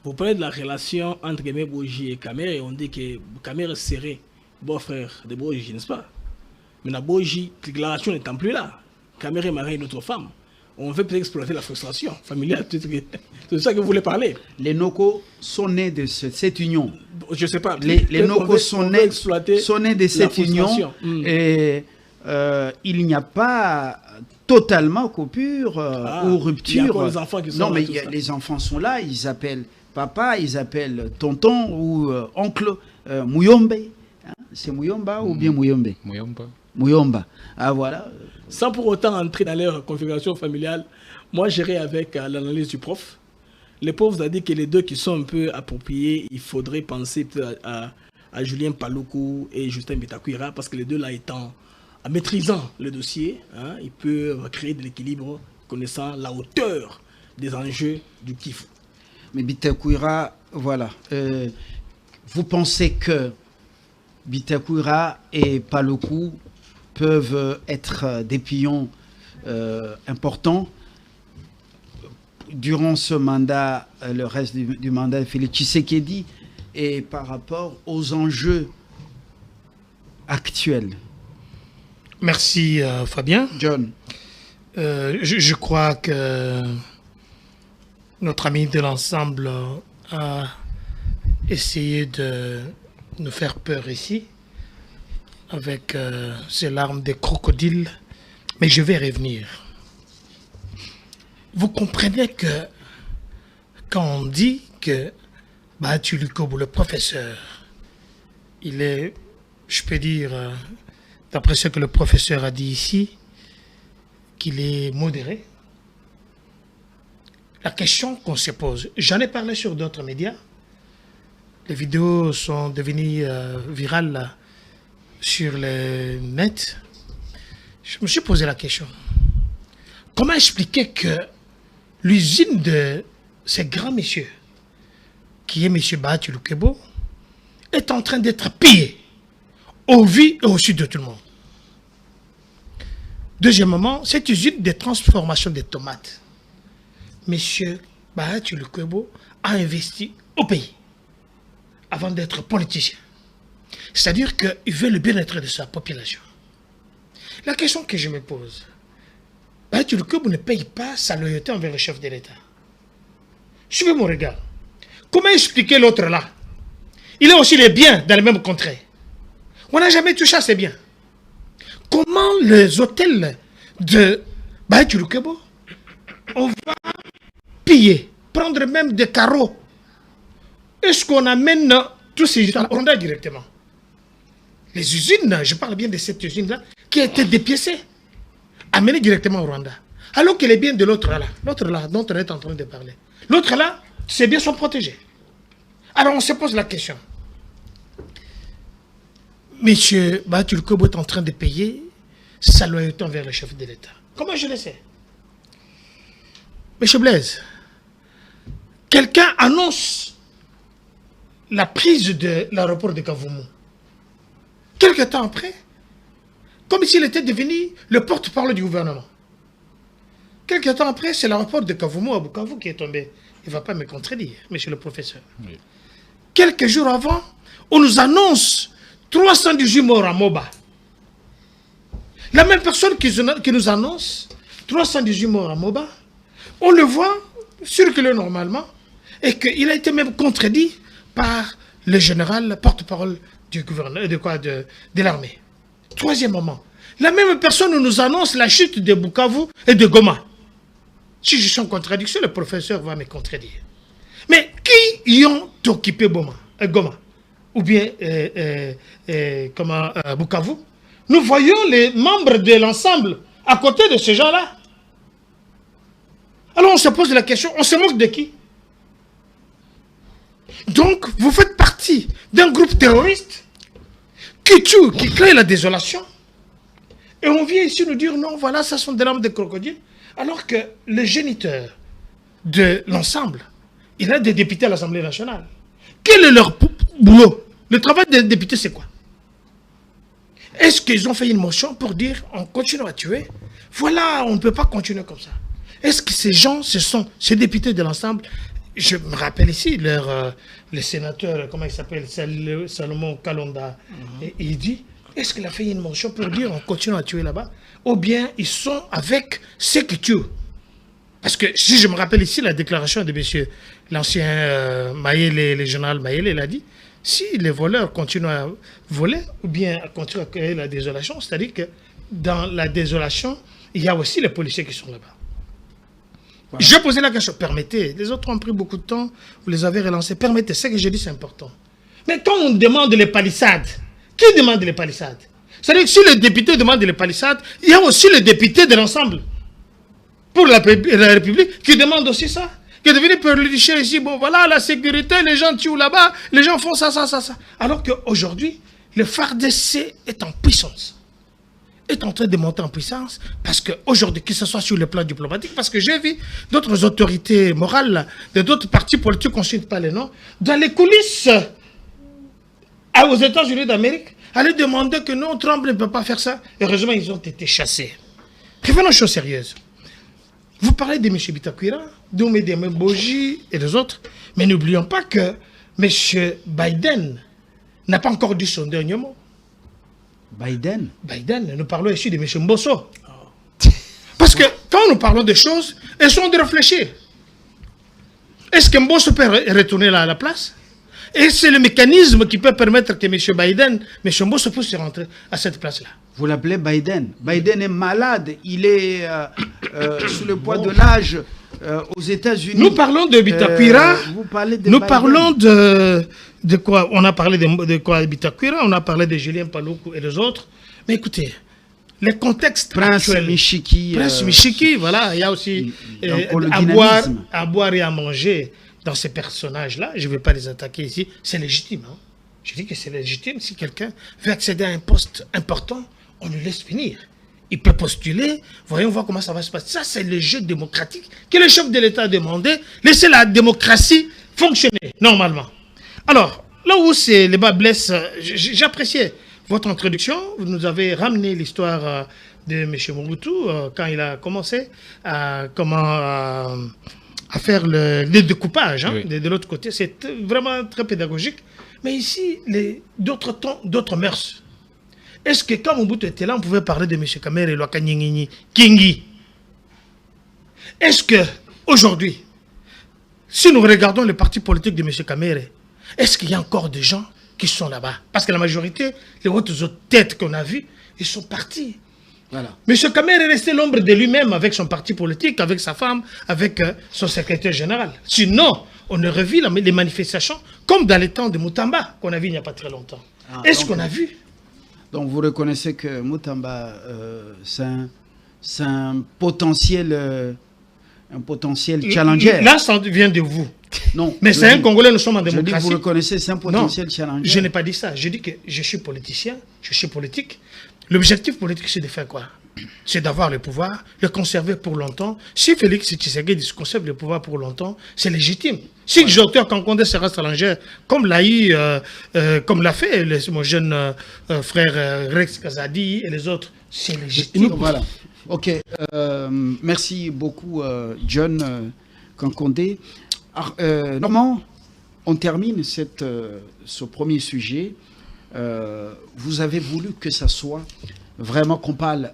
Vous parlez de la relation entre Aimé Boji et Kamerhe, et on dit que Kamerhe serait beau-frère de Boji, n'est-ce pas? Mais la Boji, déclaration n'étant plus là, Kamerhe marie une autre femme. On veut peut-être exploiter la frustration familiale. C'est de ça que vous voulez parler. Les Noko sont nés de cette union. Je ne sais pas. Les Noko sont nés de cette union. Et il n'y a pas totalement coupure ou rupture. Il y a les enfants qui sont non, là, mais les enfants sont là. Ils appellent papa, ils appellent tonton ou oncle Muyombe. Hein? C'est Muyomba ou bien Muyombe? Muyomba. Ah voilà. Sans pour autant entrer dans leur configuration familiale, moi j'irai avec l'analyse du prof. Le prof vous a dit que les deux qui sont un peu appropriés, il faudrait penser à Julien Paluku et Justin Bitakwira, parce que les deux là étant en maîtrisant le dossier, hein, ils peuvent créer de l'équilibre connaissant la hauteur des enjeux du Kivu. Mais Bitakwira, voilà. Vous pensez que Bitakwira et Paluku peuvent être des pions importants durant ce mandat, le reste du mandat de Félix Tshisekedi, et par rapport aux enjeux actuels? Merci Fabien. John. Je crois que notre ami de l'ensemble a essayé de nous faire peur ici, avec ces larmes de crocodile, mais je vais revenir. Vous comprenez que quand on dit que Bahati Lukobo, le professeur, il est, je peux dire, d'après ce que le professeur a dit ici, qu'il est modéré. La question qu'on se pose, j'en ai parlé sur d'autres médias, les vidéos sont devenues virales sur le net. Je me suis posé la question. Comment expliquer que l'usine de ces grands messieurs, qui est M. Bahati Lukobo, est en train d'être pillée au vu et au sud de tout le monde? Deuxièmement, cette usine de transformation des tomates, M. Bahati Lukobo a investi au pays avant d'être politicien. C'est-à-dire qu'il veut le bien-être de sa population. La question que je me pose, Baïti Lukubu ne paye pas sa loyauté envers le chef de l'État. Suivez mon regard. Comment expliquer l'autre là? Il a aussi les biens dans le même contrée. On n'a jamais touché à ces biens. Comment les hôtels de Baïti Lukubu, on va piller, prendre même des carreaux? Est-ce qu'on amène tous ces usines au Rwanda directement? Les usines, je parle bien de cette usine-là, qui a été dépiécée, amenée directement au Rwanda. Alors que les biens de l'autre là, dont on est en train de parler, l'autre là, ses biens sont protégés. Alors on se pose la question. Monsieur Baïti Lukubu est en train de payer sa loyauté envers le chef de l'État. Comment je le sais? Monsieur Blaise, quelqu'un annonce la prise de l'aéroport de Kavumu. Quelque temps après, comme s'il était devenu le porte-parole du gouvernement. Quelque temps après, c'est l'aéroport de Kavumu à Bukavu qui est tombé. Il ne va pas me contredire, monsieur le professeur. Oui. Quelques jours avant, on nous annonce 318 morts à Moba. La même personne qui nous annonce 318 morts à Moba, on le voit circuler normalement et qu'il a été même contredit par le général porte-parole du gouverneur, de l'armée. Troisième moment, la même personne nous annonce la chute de Bukavu et de Goma. Si je suis en contradiction, le professeur va me contredire. Mais qui y ont occupé Goma ou bien Bukavu? Nous voyons les membres de l'ensemble à côté de ces gens-là. Alors on se pose la question, on se moque de qui? Donc vous faites partie d'un groupe terroriste qui tue, qui crée la désolation. Et on vient ici nous dire non, voilà, ça sont des larmes de crocodile. Alors que le géniteur de l'ensemble, il a des députés à l'Assemblée nationale. Quel est leur boulot? Le travail des députés, c'est quoi? Est-ce qu'ils ont fait une motion pour dire on continue à tuer? Voilà, on ne peut pas continuer comme ça. Est-ce que ces gens, ces députés de l'ensemble, je me rappelle ici, le sénateur, comment il s'appelle, Salomon Kalonda, et il dit, est-ce qu'il a fait une motion pour dire on continue à tuer là-bas? Ou bien ils sont avec ceux qui tuent? Parce que si je me rappelle ici la déclaration de monsieur l'ancien Mayele, le général Mayele, il a dit, si les voleurs continuent à voler, ou bien à continuer à créer la désolation, c'est-à-dire que dans la désolation, il y a aussi les policiers qui sont là-bas. Voilà. Je posais la question, permettez, les autres ont pris beaucoup de temps, vous les avez relancés, permettez, ce que j'ai dit c'est important. Mais quand on demande les palissades, qui demande les palissades? C'est-à-dire que si le député demande les palissades, il y a aussi le député de l'ensemble pour la République qui demande aussi ça. Qui est devenu politicien ici, bon voilà, la sécurité, les gens tuent là-bas, les gens font ça. Alors qu'aujourd'hui, le FARDC est en puissance. Est en train de monter en puissance parce qu'aujourd'hui, que ce soit sur le plan diplomatique, parce que j'ai vu d'autres autorités morales, de d'autres partis politiques, on ne cite pas les noms, dans les coulisses aux États-Unis d'Amérique, aller demander que non, Trump ne peut pas faire ça. Heureusement, ils ont été chassés. Revenons aux choses sérieuses. Vous parlez de M. Bitakwira, de M. Boji et des autres, mais n'oublions pas que M. Biden n'a pas encore dit son dernier mot. Biden, nous parlons ici de M. Mbosso. Parce que quand nous parlons de choses, elles sont de réfléchir. Est-ce que Mbosso peut retourner là à la place? Et c'est le mécanisme qui peut permettre que M. Biden, M. Mbosso puisse rentrer à cette place-là. Vous l'appelez Biden. Biden est malade. Il est sous le poids de l'âge aux États-Unis. Nous parlons de Bitakwira. Nous parlons de quoi? On a parlé de quoi? Bitakwira. On a parlé de Julien Paluku et les autres. Mais écoutez, les contextes Prince Michiki. Prince Michiki, voilà. Il y a aussi à boire et à manger dans ces personnages-là. Je ne vais pas les attaquer ici. C'est légitime. Hein? Je dis que c'est légitime. Si quelqu'un veut accéder à un poste important, on le laisse finir. Il peut postuler. Voyons voir comment ça va se passer. Ça, c'est le jeu démocratique que le chef de l'État a demandé. Laissez la démocratie fonctionner normalement. Alors, là où c'est les bas blessent, j'appréciais votre introduction. Vous nous avez ramené l'histoire de M. Mobutu quand il a commencé à faire le découpage hein, de l'autre côté. C'est vraiment très pédagogique. Mais ici, d'autres temps, d'autres mœurs. est-ce que quand Mobutu était là, on pouvait parler de M. Kamere et Lwakanyingini Kingi? Est-ce que aujourd'hui, si nous regardons le parti politique de M. Kamere, est-ce qu'il y a encore des gens qui sont là-bas? Parce que la majorité, les autres têtes qu'on a vues, ils sont partis. Voilà. M. Kamere est resté l'ombre de lui-même avec son parti politique, avec sa femme, avec son secrétaire général. Sinon, on aurait vu les manifestations comme dans les temps de Mutamba, qu'on a vu il n'y a pas très longtemps. Est-ce qu'on a vu? Donc vous reconnaissez que Mutamba, c'est un potentiel challenger. Là, ça vient de vous. Non. Mais c'est un Congolais, nous sommes en démocratie. Je dis, vous reconnaissez, c'est un potentiel challenger. Je n'ai pas dit ça. Je dis que je suis politicien, je suis politique. L'objectif politique, c'est de faire quoi? C'est d'avoir le pouvoir, le conserver pour longtemps. Si Félix Tshisekedi conserve le pouvoir pour longtemps, c'est légitime. Si le docteur Kankonde sera étranger, comme l'a fait mon jeune frère Rex Kazadi et les autres, c'est légitime. Voilà. Ok. Merci beaucoup, John Kankonde. Normand, on termine ce premier sujet. Vous avez voulu que ça soit vraiment qu'on parle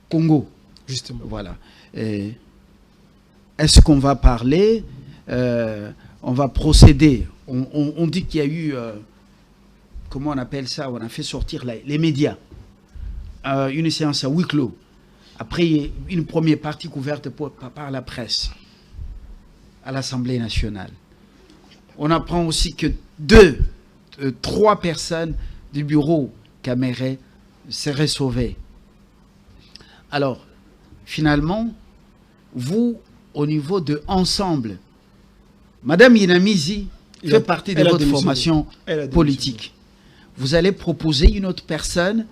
Congo. Justement. Voilà. Est-ce qu'on va parler, on va procéder? On dit qu'il y a eu, comment on appelle ça? On a fait sortir les médias. Une séance à huis clos. Après, une première partie couverte par la presse à l'Assemblée nationale. On apprend aussi que 3 personnes du bureau Kamere seraient sauvées. Alors, finalement, vous, au niveau de Ensemble, Madame Yinamizi fait partie de votre formation politique. Vous allez proposer une autre personne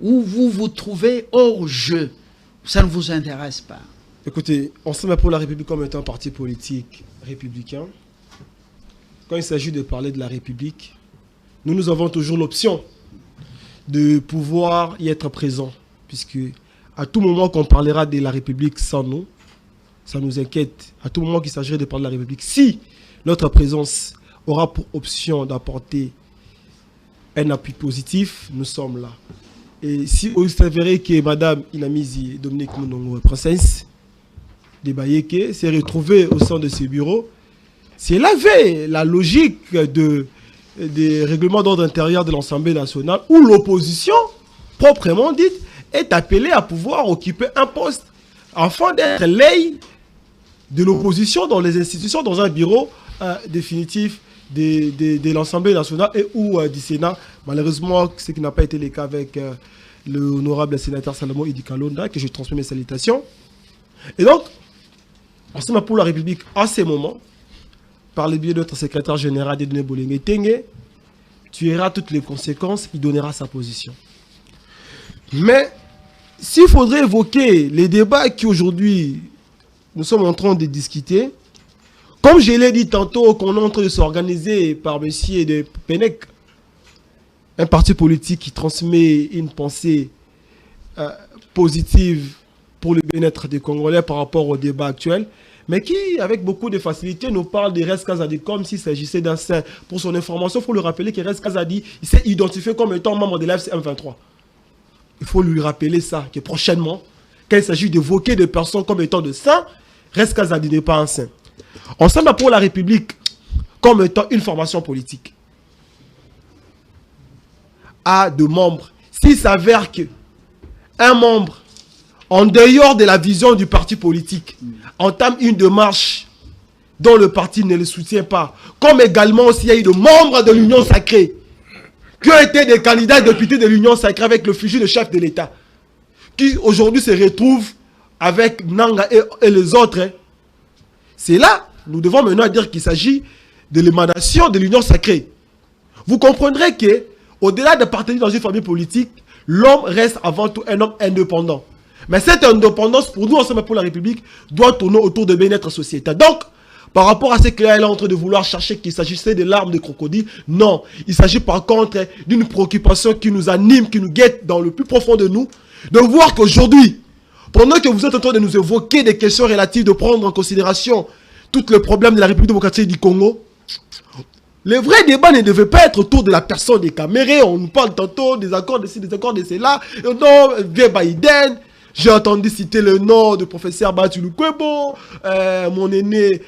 où vous vous trouvez hors jeu. Ça ne vous intéresse pas. Écoutez, Ensemble pour la République comme étant un parti politique républicain, quand il s'agit de parler de la République, nous avons toujours l'option de pouvoir y être présent, puisque à tout moment qu'on parlera de la République sans nous, ça nous inquiète. À tout moment qu'il s'agirait de parler de la République, si notre présence aura pour option d'apporter un appui positif, nous sommes là. Et si vous s'avérait que Madame Yinamizi Dominique Munongo, princesse de Bayeke, s'est retrouvée au sein de ce bureau, si elle avait la logique des règlements d'ordre intérieur de l'Assemblée nationale, où l'opposition, proprement dite, est appelée à pouvoir occuper un poste afin d'être l'œil de l'opposition dans les institutions, dans un bureau définitif de l'Assemblée nationale et ou du Sénat. Malheureusement, ce qui n'a pas été le cas avec l'honorable sénateur Salomon Idi Kalonda, que je transmets mes salutations. Et donc, Ensemble pour la République, à ces moments, par le biais de notre secrétaire général Dieudonné Bolingue Tengue, tuera toutes les conséquences, il donnera sa position. Mais s'il faudrait évoquer les débats qui aujourd'hui nous sommes en train de discuter, comme je l'ai dit tantôt, qu'on est en train de s'organiser par M. de Penec, un parti politique qui transmet une pensée positive pour le bien-être des Congolais par rapport au débat actuel, mais qui, avec beaucoup de facilité, nous parle de Rex Kazadi comme s'il s'agissait d'un saint. Pour son information, il faut lui rappeler que Rex Kazadi, il s'est identifié comme étant membre de l'AFC M23. Il faut lui rappeler ça, que prochainement, quand il s'agit d'évoquer des personnes comme étant de saints, Rex Kazadi n'est pas un saint. Ensemble pour la République, comme étant une formation politique, a de membres. S'il s'avère qu'un membre, en dehors de la vision du parti politique, entame une démarche dont le parti ne le soutient pas, comme également s'il y a eu de membres de l'Union sacrée, qui ont été des candidats députés de l'Union sacrée avec le fusil de chef de l'État, qui aujourd'hui se retrouvent avec Nanga et les autres, c'est là, nous devons maintenant dire qu'il s'agit de l'émanation de l'Union sacrée. Vous comprendrez que, au-delà de partenir dans une famille politique, l'homme reste avant tout un homme indépendant. Mais cette indépendance, pour nous, Ensemble pour la République, doit tourner autour de bien-être sociétal. Donc, par rapport à ce qu'il est en train de vouloir chercher qu'il s'agissait de larmes de crocodile, non. Il s'agit par contre d'une préoccupation qui nous anime, qui nous guette dans le plus profond de nous, de voir qu'aujourd'hui, pendant que vous êtes en train de nous évoquer des questions relatives, de prendre en considération tous les problèmes de la République démocratique du Congo, Le vrai débat ne devait pas être autour de la personne des Camérés. On nous parle tantôt des accords de ci, des accords de cela. Non, vieux Biden. J'ai entendu citer le nom du professeur Batulu Kwebo, mon aîné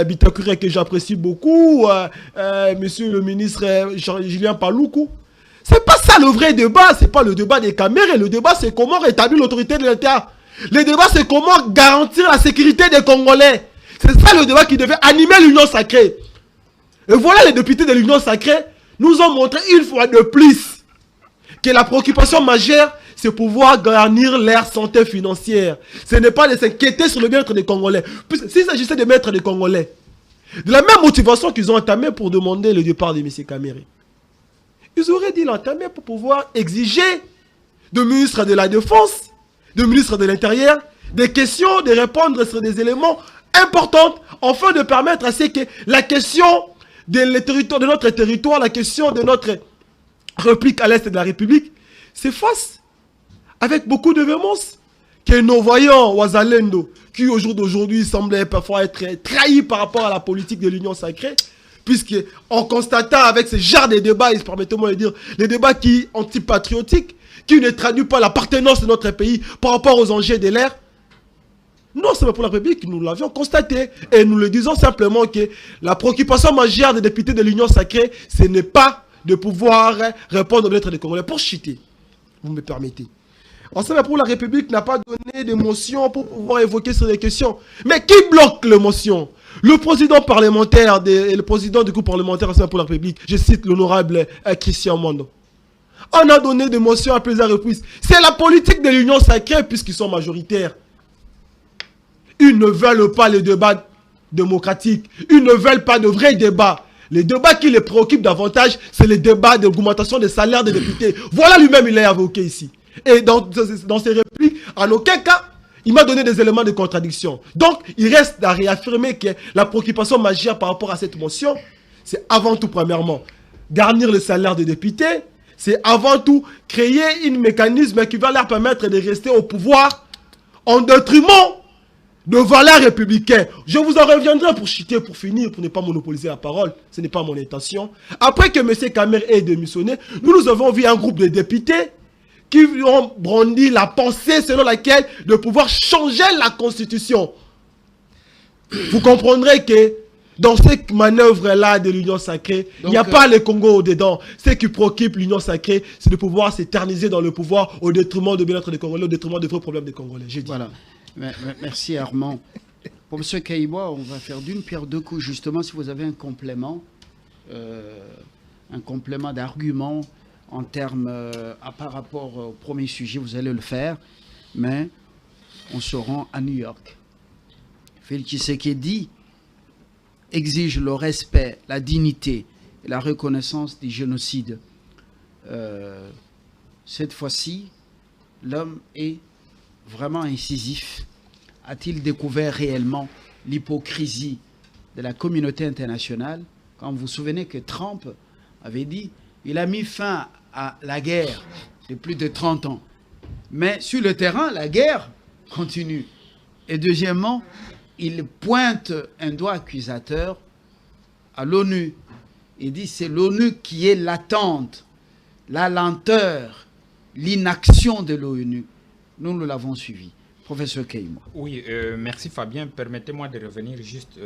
Bitakure que j'apprécie beaucoup, monsieur le ministre Julien Paloukou. C'est pas ça le vrai débat, c'est pas le débat des Camérés. Le débat c'est comment rétablir l'autorité de l'État. Le débat c'est comment garantir la sécurité des Congolais. C'est ça le débat qui devait animer l'Union sacrée. Et voilà, les députés de l'Union sacrée nous ont montré une fois de plus que la préoccupation majeure, c'est pouvoir garnir leur santé financière. Ce n'est pas de s'inquiéter sur le bien-être des Congolais. Puisque s'il s'agissait de mettre des Congolais, de la même motivation qu'ils ont entamé pour demander le départ de M. Caméré, ils auraient dû l'entamer pour pouvoir exiger du ministre de la Défense, du ministre de l'Intérieur, des questions, de répondre sur des éléments importants, afin de permettre à ce que la question de notre territoire, la question de notre réplique à l'est de la République, s'efface avec beaucoup de véhémence. Que nos voyants Ouazalendo, qui au jour d'aujourd'hui semblait parfois être trahi par rapport à la politique de l'Union sacrée, puisque en constatant avec ce genre de débats, permettez-moi de dire, les débats qui antipatriotiques, qui ne traduisent pas l'appartenance de notre pays par rapport aux enjeux de l'ère, non, c'est pour la République, nous l'avions constaté. Et nous le disons simplement que la préoccupation majeure des députés de l'Union sacrée, ce n'est pas de pouvoir répondre aux lettres des Congolais. Pour chuter, vous me permettez. On sait pour la République n'a pas donné de motion pour pouvoir évoquer sur les questions. Mais qui bloque les motions? Le président parlementaire, le président du groupe parlementaire pour la République, je cite l'honorable Christian Mondo. On a donné des motions à plusieurs reprises. C'est la politique de l'Union sacrée puisqu'ils sont majoritaires. Ils ne veulent pas les débats démocratiques. Ils ne veulent pas de vrais débats. Les débats qui les préoccupent davantage, c'est les débats d'augmentation des salaires des députés. Voilà lui-même, il l'a évoqué ici. Et dans ses répliques, en aucun cas, il m'a donné des éléments de contradiction. Donc, il reste à réaffirmer que la préoccupation majeure par rapport à cette motion, c'est avant tout, premièrement, garnir le salaire des députés. C'est avant tout créer un mécanisme qui va leur permettre de rester au pouvoir en détriment de valeurs républicaines. Je vous en reviendrai pour chuter, pour finir, pour ne pas monopoliser la parole. Ce n'est pas mon intention. Après que M. Caméré ait démissionné, nous avons vu un groupe de députés qui ont brandi la pensée selon laquelle de pouvoir changer la Constitution. Vous comprendrez que dans cette manœuvre-là de l'Union sacrée, il n'y a pas le Congo dedans. Ce qui préoccupe l'Union sacrée, c'est de pouvoir s'éterniser dans le pouvoir au détriment de bien-être des Congolais, au détriment des vrais problèmes des Congolais. J'ai dit. Voilà. Merci Armand. Pour M. Kaïbois, on va faire d'une pierre deux coups. Justement, si vous avez un complément d'argument en termes par rapport au premier sujet, vous allez le faire. Mais on se rend à New York. Félix Tshisekedi exige le respect, la dignité et la reconnaissance du génocide. Cette fois-ci, l'homme est vraiment incisif. A-t-il découvert réellement l'hypocrisie de la communauté internationale? Quand vous vous souvenez que Trump avait dit il a mis fin à la guerre de plus de 30 ans. Mais sur le terrain, la guerre continue. Et deuxièmement, il pointe un doigt accusateur à l'ONU. Il dit c'est l'ONU qui est l'attente, la lenteur, l'inaction de l'ONU. Nous l'avons suivi. Professeur Kaïmo. Oui, merci Fabien. Permettez-moi de revenir juste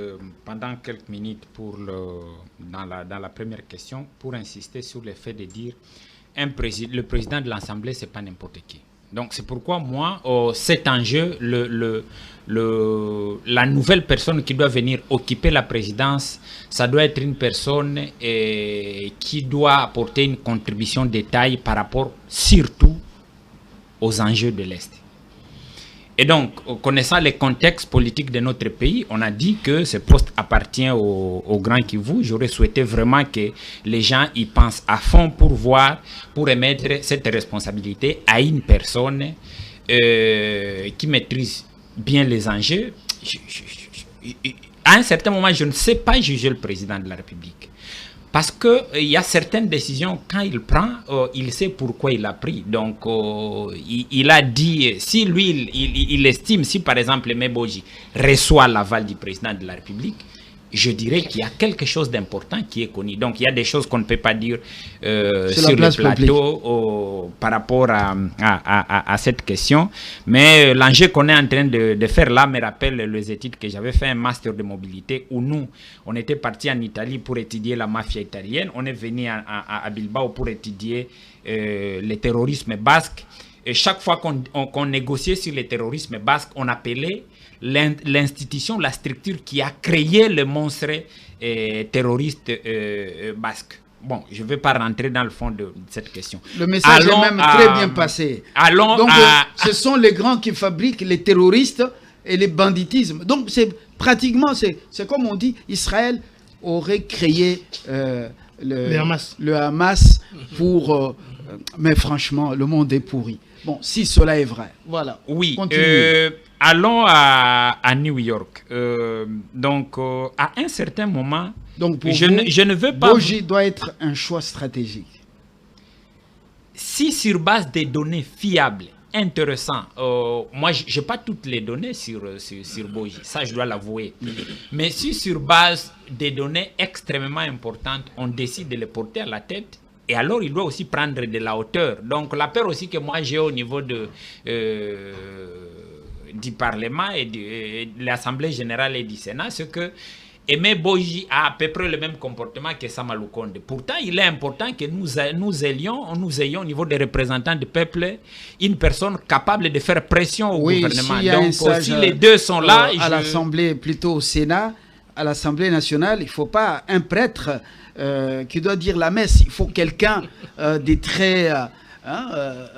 pendant quelques minutes dans la première question pour insister sur le fait de dire le président de l'Assemblée, ce n'est pas n'importe qui. Donc c'est pourquoi moi, cet enjeu, la nouvelle personne qui doit venir occuper la présidence, ça doit être une personne qui doit apporter une contribution de taille par rapport surtout aux enjeux de l'Est. Et donc, connaissant les contextes politiques de notre pays, on a dit que ce poste appartient au Grand Kivu. J'aurais souhaité vraiment que les gens y pensent à fond pour remettre cette responsabilité à une personne qui maîtrise bien les enjeux. À un certain moment, je ne sais pas juger le président de la République. Parce qu'il y a certaines décisions, quand il prend, il sait pourquoi il a pris. Donc, il a dit, si lui, il estime, si par exemple Meboji reçoit l'aval du président de la République, je dirais qu'il y a quelque chose d'important qui est connu. Donc, il y a des choses qu'on ne peut pas dire sur la place le plateau par rapport à cette question. Mais l'enjeu qu'on est en train de faire là me rappelle les études que j'avais fait un master de mobilité où nous, on était partis en Italie pour étudier la mafia italienne. On est venu à Bilbao pour étudier le terrorisme basque. Et chaque fois qu'on négociait sur le terrorisme basque, on appelait l'institution, la structure qui a créé le monstre terroriste basque. Bon, je ne vais pas rentrer dans le fond de cette question. Le message est même très bien passé. Donc, ce sont les grands qui fabriquent les terroristes et les banditismes. Donc, c'est pratiquement, c'est comme on dit, Israël aurait créé le Hamas pour... mais franchement, le monde est pourri. Bon, si cela est vrai. Voilà. Oui. Allons à New York. Donc, à un certain moment, donc pour je ne veux pas... Boji doit être un choix stratégique. Si sur base des données fiables, intéressantes, moi, je n'ai pas toutes les données sur Boji, ça je dois l'avouer. Mais si sur base des données extrêmement importantes, on décide de les porter à la tête, et alors, il doit aussi prendre de la hauteur. Donc, la peur aussi que moi j'ai au niveau du Parlement et de l'Assemblée générale et du Sénat, c'est que Aimé Boji a à peu près le même comportement que Sama Lukonde. Pourtant, il est important que nous ayons au niveau des représentants du peuple une personne capable de faire pression au gouvernement. Donc, si les deux sont là... à l'Assemblée, plutôt au Sénat, à l'Assemblée nationale, il ne faut pas un prêtre... qui doit dire la messe. Il faut quelqu'un des traits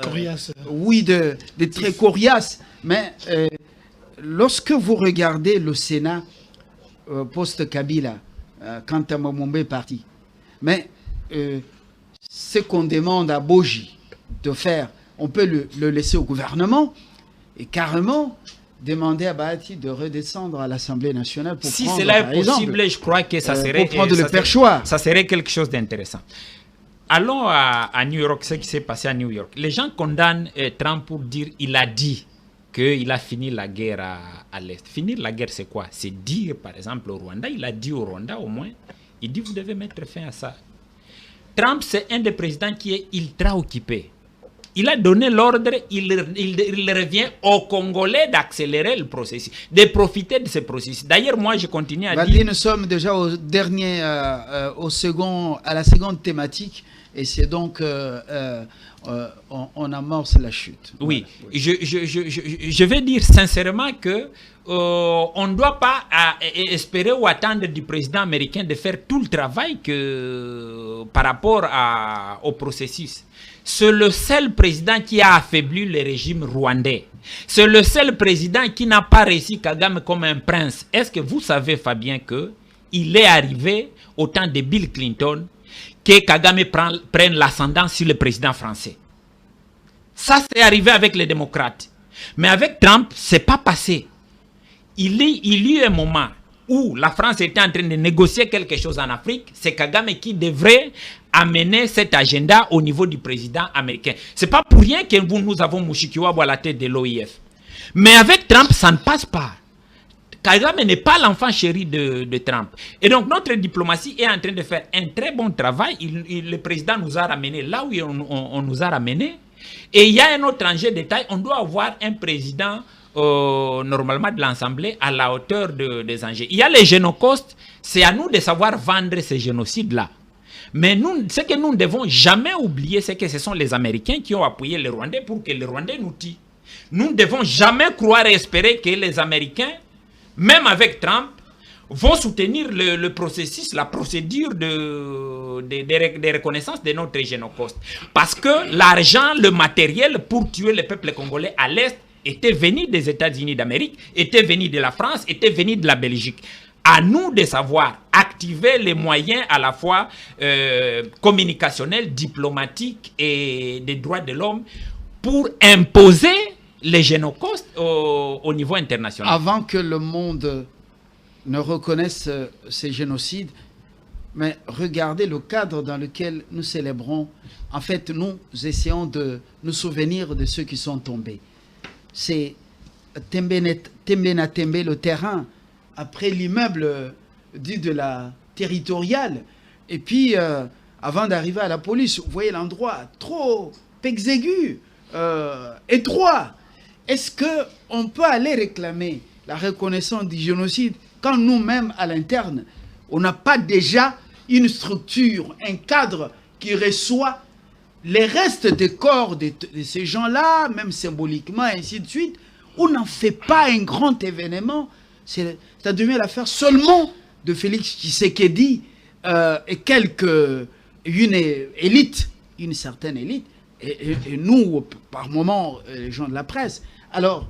coriaces. Oui, des traits coriaces. Mais lorsque vous regardez le Sénat post-Kabila, quand Amamombe est parti, mais ce qu'on demande à Boji de faire, on peut le laisser au gouvernement et carrément demander à Bahati de redescendre à l'Assemblée nationale pour si prendre, cela est exemple, possible, je crois que ça serait, pour prendre le perchoir. Ça serait quelque chose d'intéressant. Allons à New York, ce qui s'est passé à New York. Les gens condamnent Trump pour dire il a dit qu'il a fini la guerre à l'Est. Finir la guerre, c'est quoi? C'est dire, par exemple, au Rwanda, il a dit au Rwanda au moins, il dit vous devez mettre fin à ça. Trump, c'est un des présidents qui est ultra occupé. Il a donné l'ordre, il revient aux Congolais d'accélérer le processus, de profiter de ce processus. D'ailleurs, moi, je continue à dire... Nous sommes déjà au dernier, à la seconde thématique, et c'est donc, on amorce la chute. Oui, voilà. Je vais dire sincèrement que on ne doit pas espérer ou attendre du président américain de faire tout le travail par rapport au processus. C'est le seul président qui a affaibli le régime rwandais. C'est le seul président qui n'a pas réussi Kagame comme un prince. Est-ce que vous savez, Fabien, qu'il est arrivé au temps de Bill Clinton que Kagame prenne l'ascendant sur le président français? Ça, c'est arrivé avec les démocrates. Mais avec Trump, ce n'est pas passé. Il y a eu un moment où la France était en train de négocier quelque chose en Afrique. C'est Kagame qui devrait amener cet agenda au niveau du président américain. Ce n'est pas pour rien que nous avons Mushikiwabo à la tête de l'OIF. Mais avec Trump, ça ne passe pas. Kagame n'est pas l'enfant chéri de Trump. Et donc, notre diplomatie est en train de faire un très bon travail. Le président nous a ramené là où on nous a ramené. Et il y a un autre enjeu de taille. On doit avoir un président, normalement, de l'Assemblée à la hauteur des enjeux. Il y a les génocides. C'est à nous de savoir vendre ces génocides-là. Mais nous, ce que nous ne devons jamais oublier, c'est que ce sont les Américains qui ont appuyé les Rwandais pour que les Rwandais nous tuent. Nous ne devons jamais croire et espérer que les Américains, même avec Trump, vont soutenir le processus, la procédure de reconnaissance de notre génocide. Parce que l'argent, le matériel pour tuer le peuple congolais à l'Est était venu des États-Unis d'Amérique, était venu de la France, était venu de la Belgique. À nous de savoir activer les moyens à la fois communicationnels, diplomatiques et des droits de l'homme pour imposer les génocides au niveau international. Avant que le monde ne reconnaisse ces génocides, mais regardez le cadre dans lequel nous célébrons. En fait, nous essayons de nous souvenir de ceux qui sont tombés. C'est Tembe na Tembe, le terrain, après l'immeuble dit de la territoriale. Et puis, avant d'arriver à la police, vous voyez l'endroit trop exigu, étroit. Est-ce qu'on peut aller réclamer la reconnaissance du génocide quand nous-mêmes, à l'interne, on n'a pas déjà une structure, un cadre qui reçoit les restes des corps de ces gens-là, même symboliquement, et ainsi de suite? On n'en fait pas un grand événement. Ça devient l'affaire seulement de Félix Tshisekedi et une élite, une certaine élite, et nous, par moments, les gens de la presse. Alors...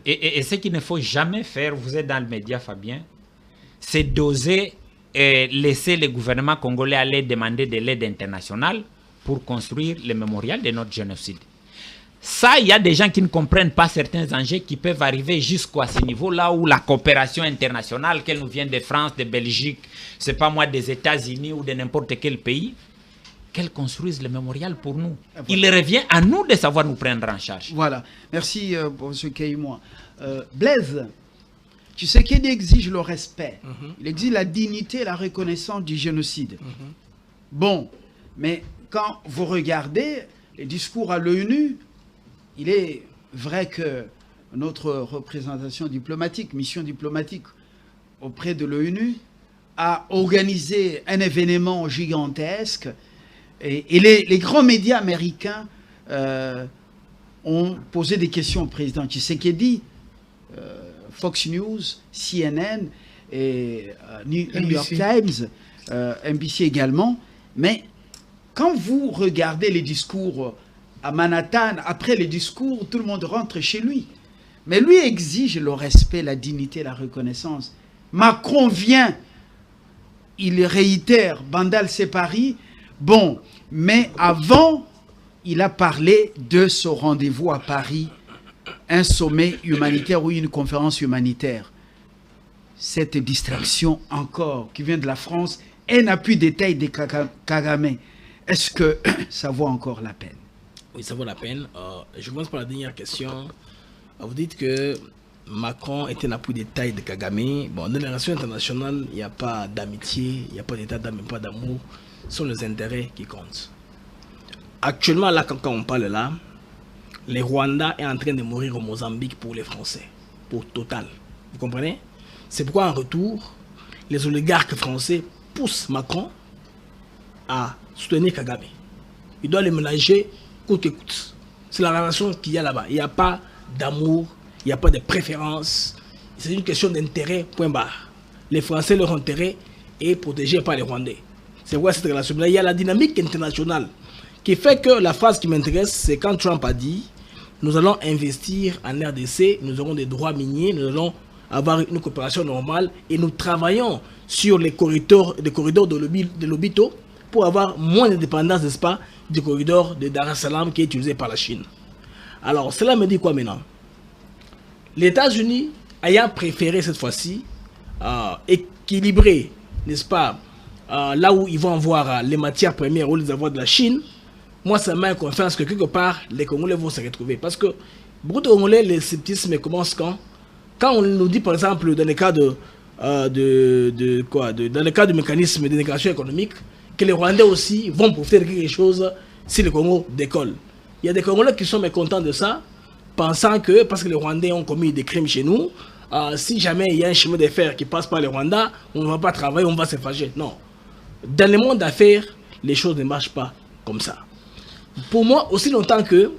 Et ce qu'il ne faut jamais faire, vous êtes dans le média, Fabien, c'est d'oser laisser le gouvernement congolais aller demander de l'aide internationale pour construire le mémorial de notre génocide. Ça, il y a des gens qui ne comprennent pas certains enjeux qui peuvent arriver jusqu'à ce niveau-là où la coopération internationale, qu'elle nous vienne de France, de Belgique, c'est pas moi, des États-Unis ou de n'importe quel pays, qu'elle construise le mémorial pour nous. Voilà. Il revient à nous de savoir nous prendre en charge. Voilà. Merci pour ce qu'il y a eu moi. Blaise, tu sais qu'il exige le respect. Il exige la dignité et la reconnaissance du génocide. Bon, mais quand vous regardez les discours à l'ONU, il est vrai que notre représentation diplomatique, mission diplomatique auprès de l'ONU, a organisé un événement gigantesque et les grands médias américains ont posé des questions au président Tshisekedi, Fox News, CNN et New York Times, NBC également. Mais quand vous regardez les discours à Manhattan, après les discours, tout le monde rentre chez lui. Mais lui exige le respect, la dignité, la reconnaissance. Macron vient, il réitère, Bandal c'est Paris. Bon, mais avant, il a parlé de ce rendez-vous à Paris, un sommet humanitaire ou une conférence humanitaire. Cette distraction encore qui vient de la France, un appui détail des Kagame. Est-ce que ça vaut encore la peine? Oui, ça vaut la peine. Je commence par la dernière question. Vous dites que Macron est un appui détail de Kagame. Bon, dans les relations internationales, il n'y a pas d'amitié, il n'y a pas d'état d'âme, pas d'amour. Ce sont les intérêts qui comptent. Actuellement, là, quand on parle là, les Rwandais est en train de mourir au Mozambique pour les Français, pour Total. Vous comprenez? C'est pourquoi en retour, les oligarques français poussent Macron à soutenir Kagame. Il doit les ménager coûte que coûte. C'est la relation qu'il y a là-bas. Il n'y a pas d'amour, il n'y a pas de préférence. C'est une question d'intérêt, point barre. Les Français, leur intérêt est protégé par les Rwandais. C'est quoi cette relation-là? Il y a la dynamique internationale qui fait que la phrase qui m'intéresse, c'est quand Trump a dit « Nous allons investir en RDC, nous aurons des droits miniers, nous allons avoir une coopération normale et nous travaillons sur les corridors de l'Obito pour avoir moins de dépendance, n'est-ce pas, du corridor de Dar es Salaam qui est utilisé par la Chine. » Alors, cela me dit quoi maintenant? Les États-Unis ayant préféré cette fois-ci équilibrer, n'est-ce pas, là où ils vont avoir les matières premières ou les avoirs de la Chine, moi ça m'a confiance que quelque part les Congolais vont se retrouver. Parce que beaucoup de Congolais, le scepticisme commence quand on nous dit par exemple dans le cas dans le cas du mécanisme d'intégration économique, que les Rwandais aussi vont profiter de quelque chose si le Congo décolle. Il y a des Congolais qui sont mécontents de ça, pensant que parce que les Rwandais ont commis des crimes chez nous, si jamais il y a un chemin de fer qui passe par les Rwandais, on ne va pas travailler, on va se fâcher. Non. Dans le monde d'affaires, les choses ne marchent pas comme ça. Pour moi, aussi longtemps que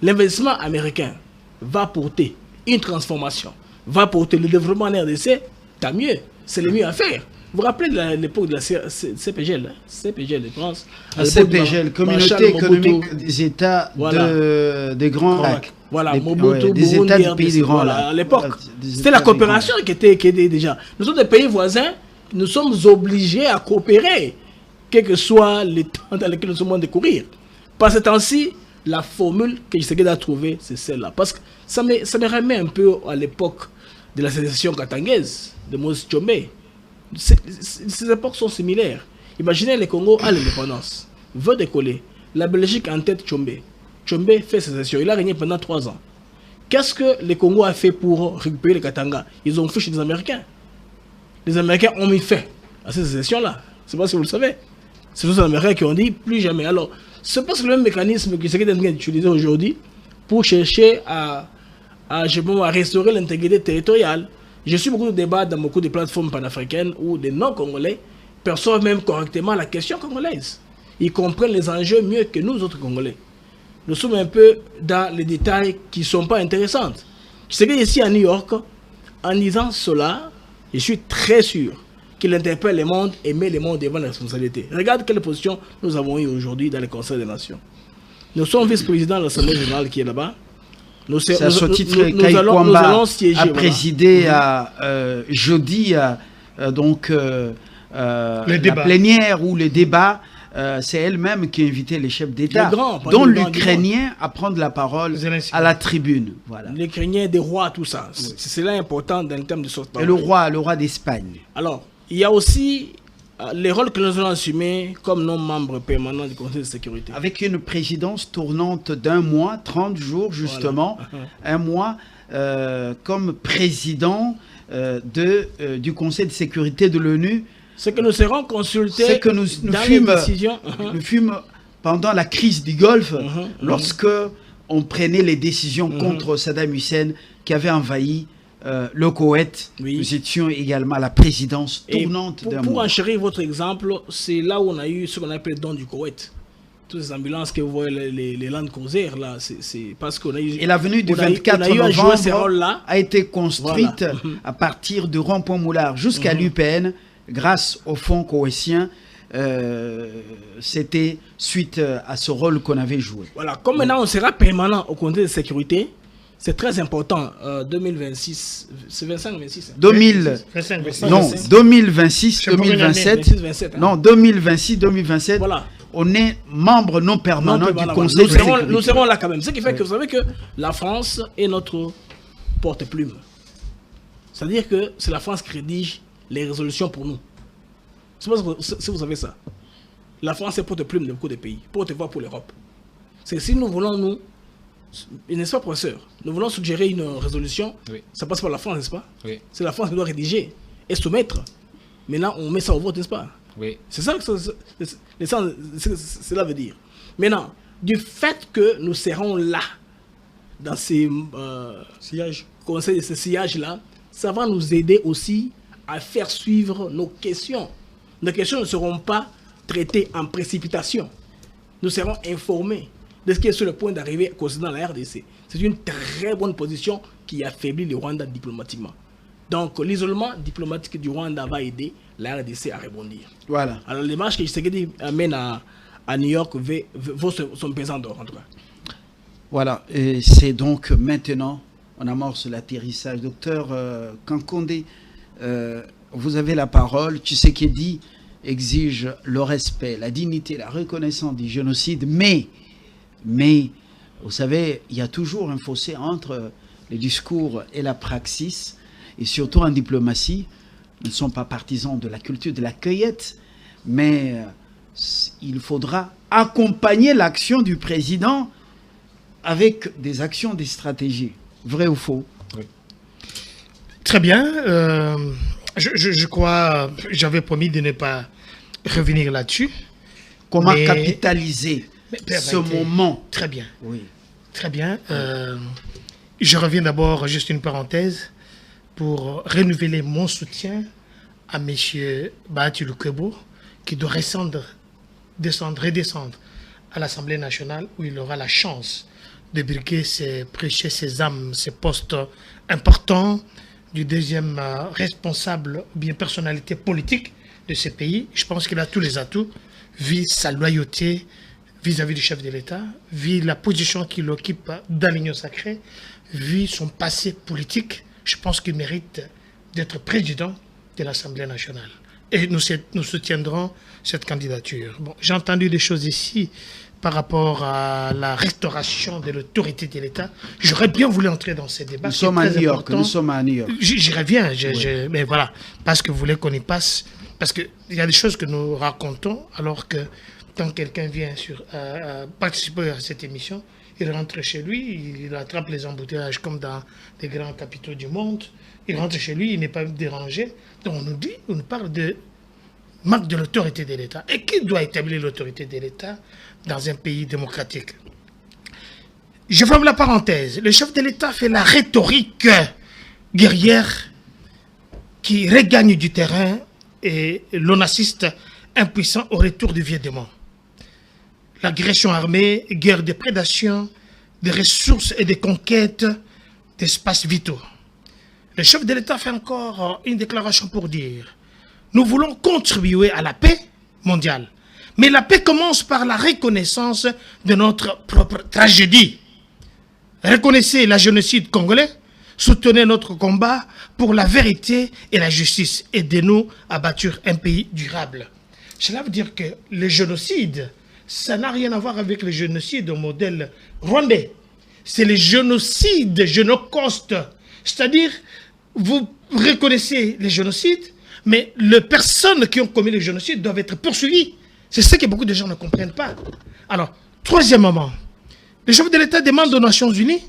l'investissement américain va porter une transformation, va porter le développement en RDC, tant mieux, c'est le mieux à faire. Vous vous rappelez de l'époque de la CPGL, CPGL de France, CPGL, Communauté économique des États des Grands Lacs. Voilà, Mobutu, des États du pays des Grands Lacs. À l'époque, c'était la coopération qui était déjà. Nous sommes des pays voisins, nous sommes obligés à coopérer, quel que soit les temps dans lesquels nous sommes en train de courir. Par ce temps-ci, la formule que Tshisekedi a trouvée, c'est celle-là. Parce que ça me remet un peu à l'époque de la sécession katangaise, de Moïse Tshombe. Ces époques sont similaires. Imaginez le Congo à l'indépendance, veut décoller. La Belgique en tête Tshombe. Tshombe fait sécession. Il a régné pendant 3 ans. Qu'est-ce que le Congo a fait pour récupérer le Katanga? Ils ont fait chez les Américains. les Américains ont mis fin à cette sécession-là. Je ne sais pas si vous le savez. Ce sont les Américains qui ont dit plus jamais. Alors, c'est parce que le même mécanisme que c'est en train d'utiliser aujourd'hui pour chercher à restaurer l'intégrité territoriale. Je suis beaucoup de débats dans beaucoup de plateformes panafricaines où des non-congolais perçoivent même correctement la question congolaise. Ils comprennent les enjeux mieux que nous autres Congolais. Nous sommes un peu dans les détails qui ne sont pas intéressants. Je sais qu'ici à New York, en disant cela, je suis très sûr qu'il interpelle le monde et met le monde devant la responsabilité. Regarde quelle position nous avons eue aujourd'hui dans le Conseil des Nations. Nous sommes vice-présidents de l'Assemblée générale qui est là-bas. Nous allons siéger. A présidé jeudi donc la plénière ou le débat. C'est elle-même qui a invité les chefs d'État, dont l'Ukrainien, à prendre la parole à la tribune. Voilà. L'Ukrainien, des rois, tout ça. Oui. C'est là important dans le terme de sortie. Et le roi d'Espagne. Alors, il y a aussi les rôles que nous allons assumer comme non-membres permanents du Conseil de sécurité. Avec une présidence tournante d'1 mois, 30 jours justement, voilà. 1 mois comme président du Conseil de sécurité de l'ONU. C'est que nous serons consultés c'est que nous fûmes pendant la crise du Golfe, lorsque on prenait les décisions contre Saddam Hussein qui avait envahi le Koweït. Oui. Nous étions également à la présidence tournante d'un mois. Pour enchérir votre exemple, c'est là où on a eu ce qu'on appelle le don du Koweït. Toutes ces ambulances que vous voyez, les Land Cruiser, là, c'est parce qu'on a eu... Et l'avenue du 24 novembre a été construite à partir de Rond-Point Moulard jusqu'à l'UPN, grâce au fonds koweïtien. C'était suite à ce rôle qu'on avait joué. Voilà, comme maintenant on sera permanent au Conseil de sécurité, c'est très important. 2026, c'est 25-26. 2026-2027. Non, 2026-2027. Voilà. On est membre non permanent du Conseil de sécurité. Nous serons là quand même. Ce qui fait que vous savez que la France est notre porte-plume. C'est-à-dire que c'est la France qui rédige les résolutions pour nous. Je ne sais pas si vous savez ça. La France est porte-plume de beaucoup de pays, porte-voix pour l'Europe. C'est si nous voulons, nous, n'est-ce pas, professeur, nous voulons suggérer une résolution, ça passe par la France, n'est-ce pas? C'est la France qui doit rédiger et soumettre. Maintenant, on met ça au vote, n'est-ce pas? C'est ça que cela veut dire. Maintenant, du fait que nous serons là, dans ces conseils, ces sillages-là, ça va nous aider aussi à faire suivre nos questions. Nos questions ne seront pas traitées en précipitation. Nous serons informés de ce qui est sur le point d'arriver concernant la RDC. C'est une très bonne position qui affaiblit le Rwanda diplomatiquement. Donc l'isolement diplomatique du Rwanda va aider la RDC à rebondir. Voilà. Alors les marches que Tshisekedi amène à New York vont son pesant d'or en tout cas. Voilà, et c'est donc maintenant, on amorce l'atterrissage. Docteur Kankondé, vous avez la parole. Tshisekedi exige le respect, la dignité, la reconnaissance du génocide, mais vous savez, il y a toujours un fossé entre les discours et la praxis, et surtout en diplomatie. Nous ne sommes pas partisans de la culture de la cueillette, mais il faudra accompagner l'action du président avec des actions, des stratégies. Vrai ou faux? Oui. Très bien. Je crois, j'avais promis de ne pas revenir là-dessus. Comment capitaliser ce moment? Très bien. Oui. Très bien. Je reviens d'abord, juste une parenthèse, pour renouveler mon soutien à M. Bahati Lukwebo, qui doit redescendre à l'Assemblée nationale, où il aura la chance de briguer prêcher ses âmes, ses postes importants, du deuxième responsable ou bien personnalité politique de ce pays. Je pense qu'il a tous les atouts, vu sa loyauté vis-à-vis du chef de l'État, vu la position qu'il occupe dans l'Union sacrée, vu son passé politique. Je pense qu'il mérite d'être président de l'Assemblée nationale. Et nous soutiendrons cette candidature. Bon, j'ai entendu des choses ici par rapport à la restauration de l'autorité de l'État. J'aurais bien voulu entrer dans ces débats. Nous sommes à New York. J'y reviens, mais voilà, parce que vous voulez qu'on y passe, parce qu'il y a des choses que nous racontons, alors que quand quelqu'un vient participer à cette émission, il rentre chez lui, il attrape les embouteillages comme dans les grands capitaux du monde. Il rentre chez lui, il n'est pas dérangé. Donc on nous parle de manque de l'autorité de l'État. Et qui doit établir l'autorité de l'État dans un pays démocratique? Je ferme la parenthèse. Le chef de l'État fait la rhétorique guerrière qui regagne du terrain et l'on assiste impuissant au retour du vieux démon. L'agression armée, guerre de prédation, des ressources et des conquêtes d'espaces vitaux. Le chef de l'État fait encore une déclaration pour dire « Nous voulons contribuer à la paix mondiale, mais la paix commence par la reconnaissance de notre propre tragédie. Reconnaissez le génocide congolais, soutenez notre combat pour la vérité et la justice. Aidez-nous à bâtir un pays durable. » Cela veut dire que le génocide, ça n'a rien à voir avec le génocide au modèle rwandais. C'est le génocide génocoste. C'est-à-dire, vous reconnaissez les génocides, mais les personnes qui ont commis le génocide doivent être poursuivies. C'est ce que beaucoup de gens ne comprennent pas. Alors, troisièmement, le chef de l'État demande aux Nations Unies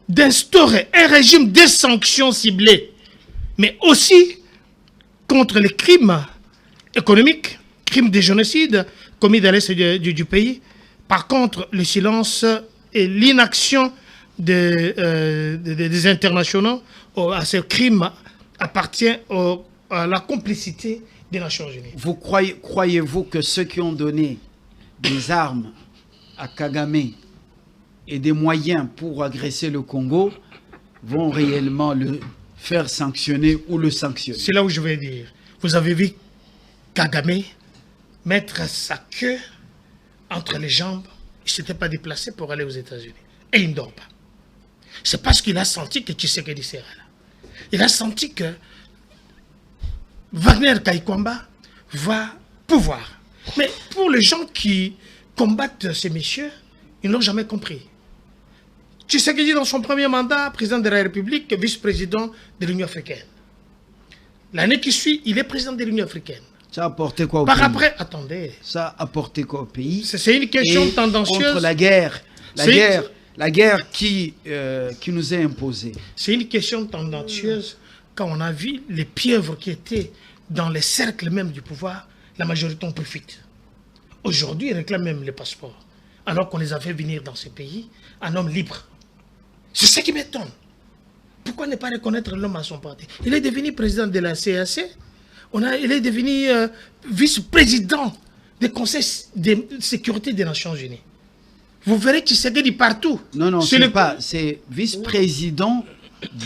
d'instaurer un régime de sanctions ciblées, mais aussi contre les crimes économiques, crimes de génocide commis dans l'est du pays. Par contre, le silence et l'inaction des internationaux à ces crimes appartient à la complicité des Nations Unies. Vous croyez-vous que ceux qui ont donné des armes à Kagame et des moyens pour agresser le Congo vont réellement le faire sanctionner ou le sanctionner? C'est là où je vais dire. Vous avez vu Kagame mettre sa queue entre les jambes. Il ne s'était pas déplacé pour aller aux États-Unis. Et il ne dort pas. C'est parce qu'il a senti que Tshisekedi serait là. Il a senti que Wagner Kaikwamba va pouvoir. Mais pour les gens qui combattent ces messieurs, ils n'ont jamais compris. Tshisekedi, dans son premier mandat, président de la République, vice-président de l'Union africaine. L'année qui suit, il est président de l'Union africaine. Ça a apporté quoi au pays? Après, attendez. Ça a apporté quoi au pays? C'est une question tendancieuse. Contre la guerre. La guerre qui nous est imposée. C'est une question tendancieuse. Quand on a vu les pieuvres qui étaient dans les cercles même du pouvoir, la majorité ont pris fuite. Aujourd'hui, ils réclament même les passeports. Alors qu'on les a fait venir dans ces pays, un homme libre. C'est ce qui m'étonne. Pourquoi ne pas reconnaître l'homme à son parti? Il est devenu président de la CAC. Il est devenu vice-président du Conseil de sécurité des Nations Unies. Vous verrez qu'il s'est dit partout. Non, c'est vice-président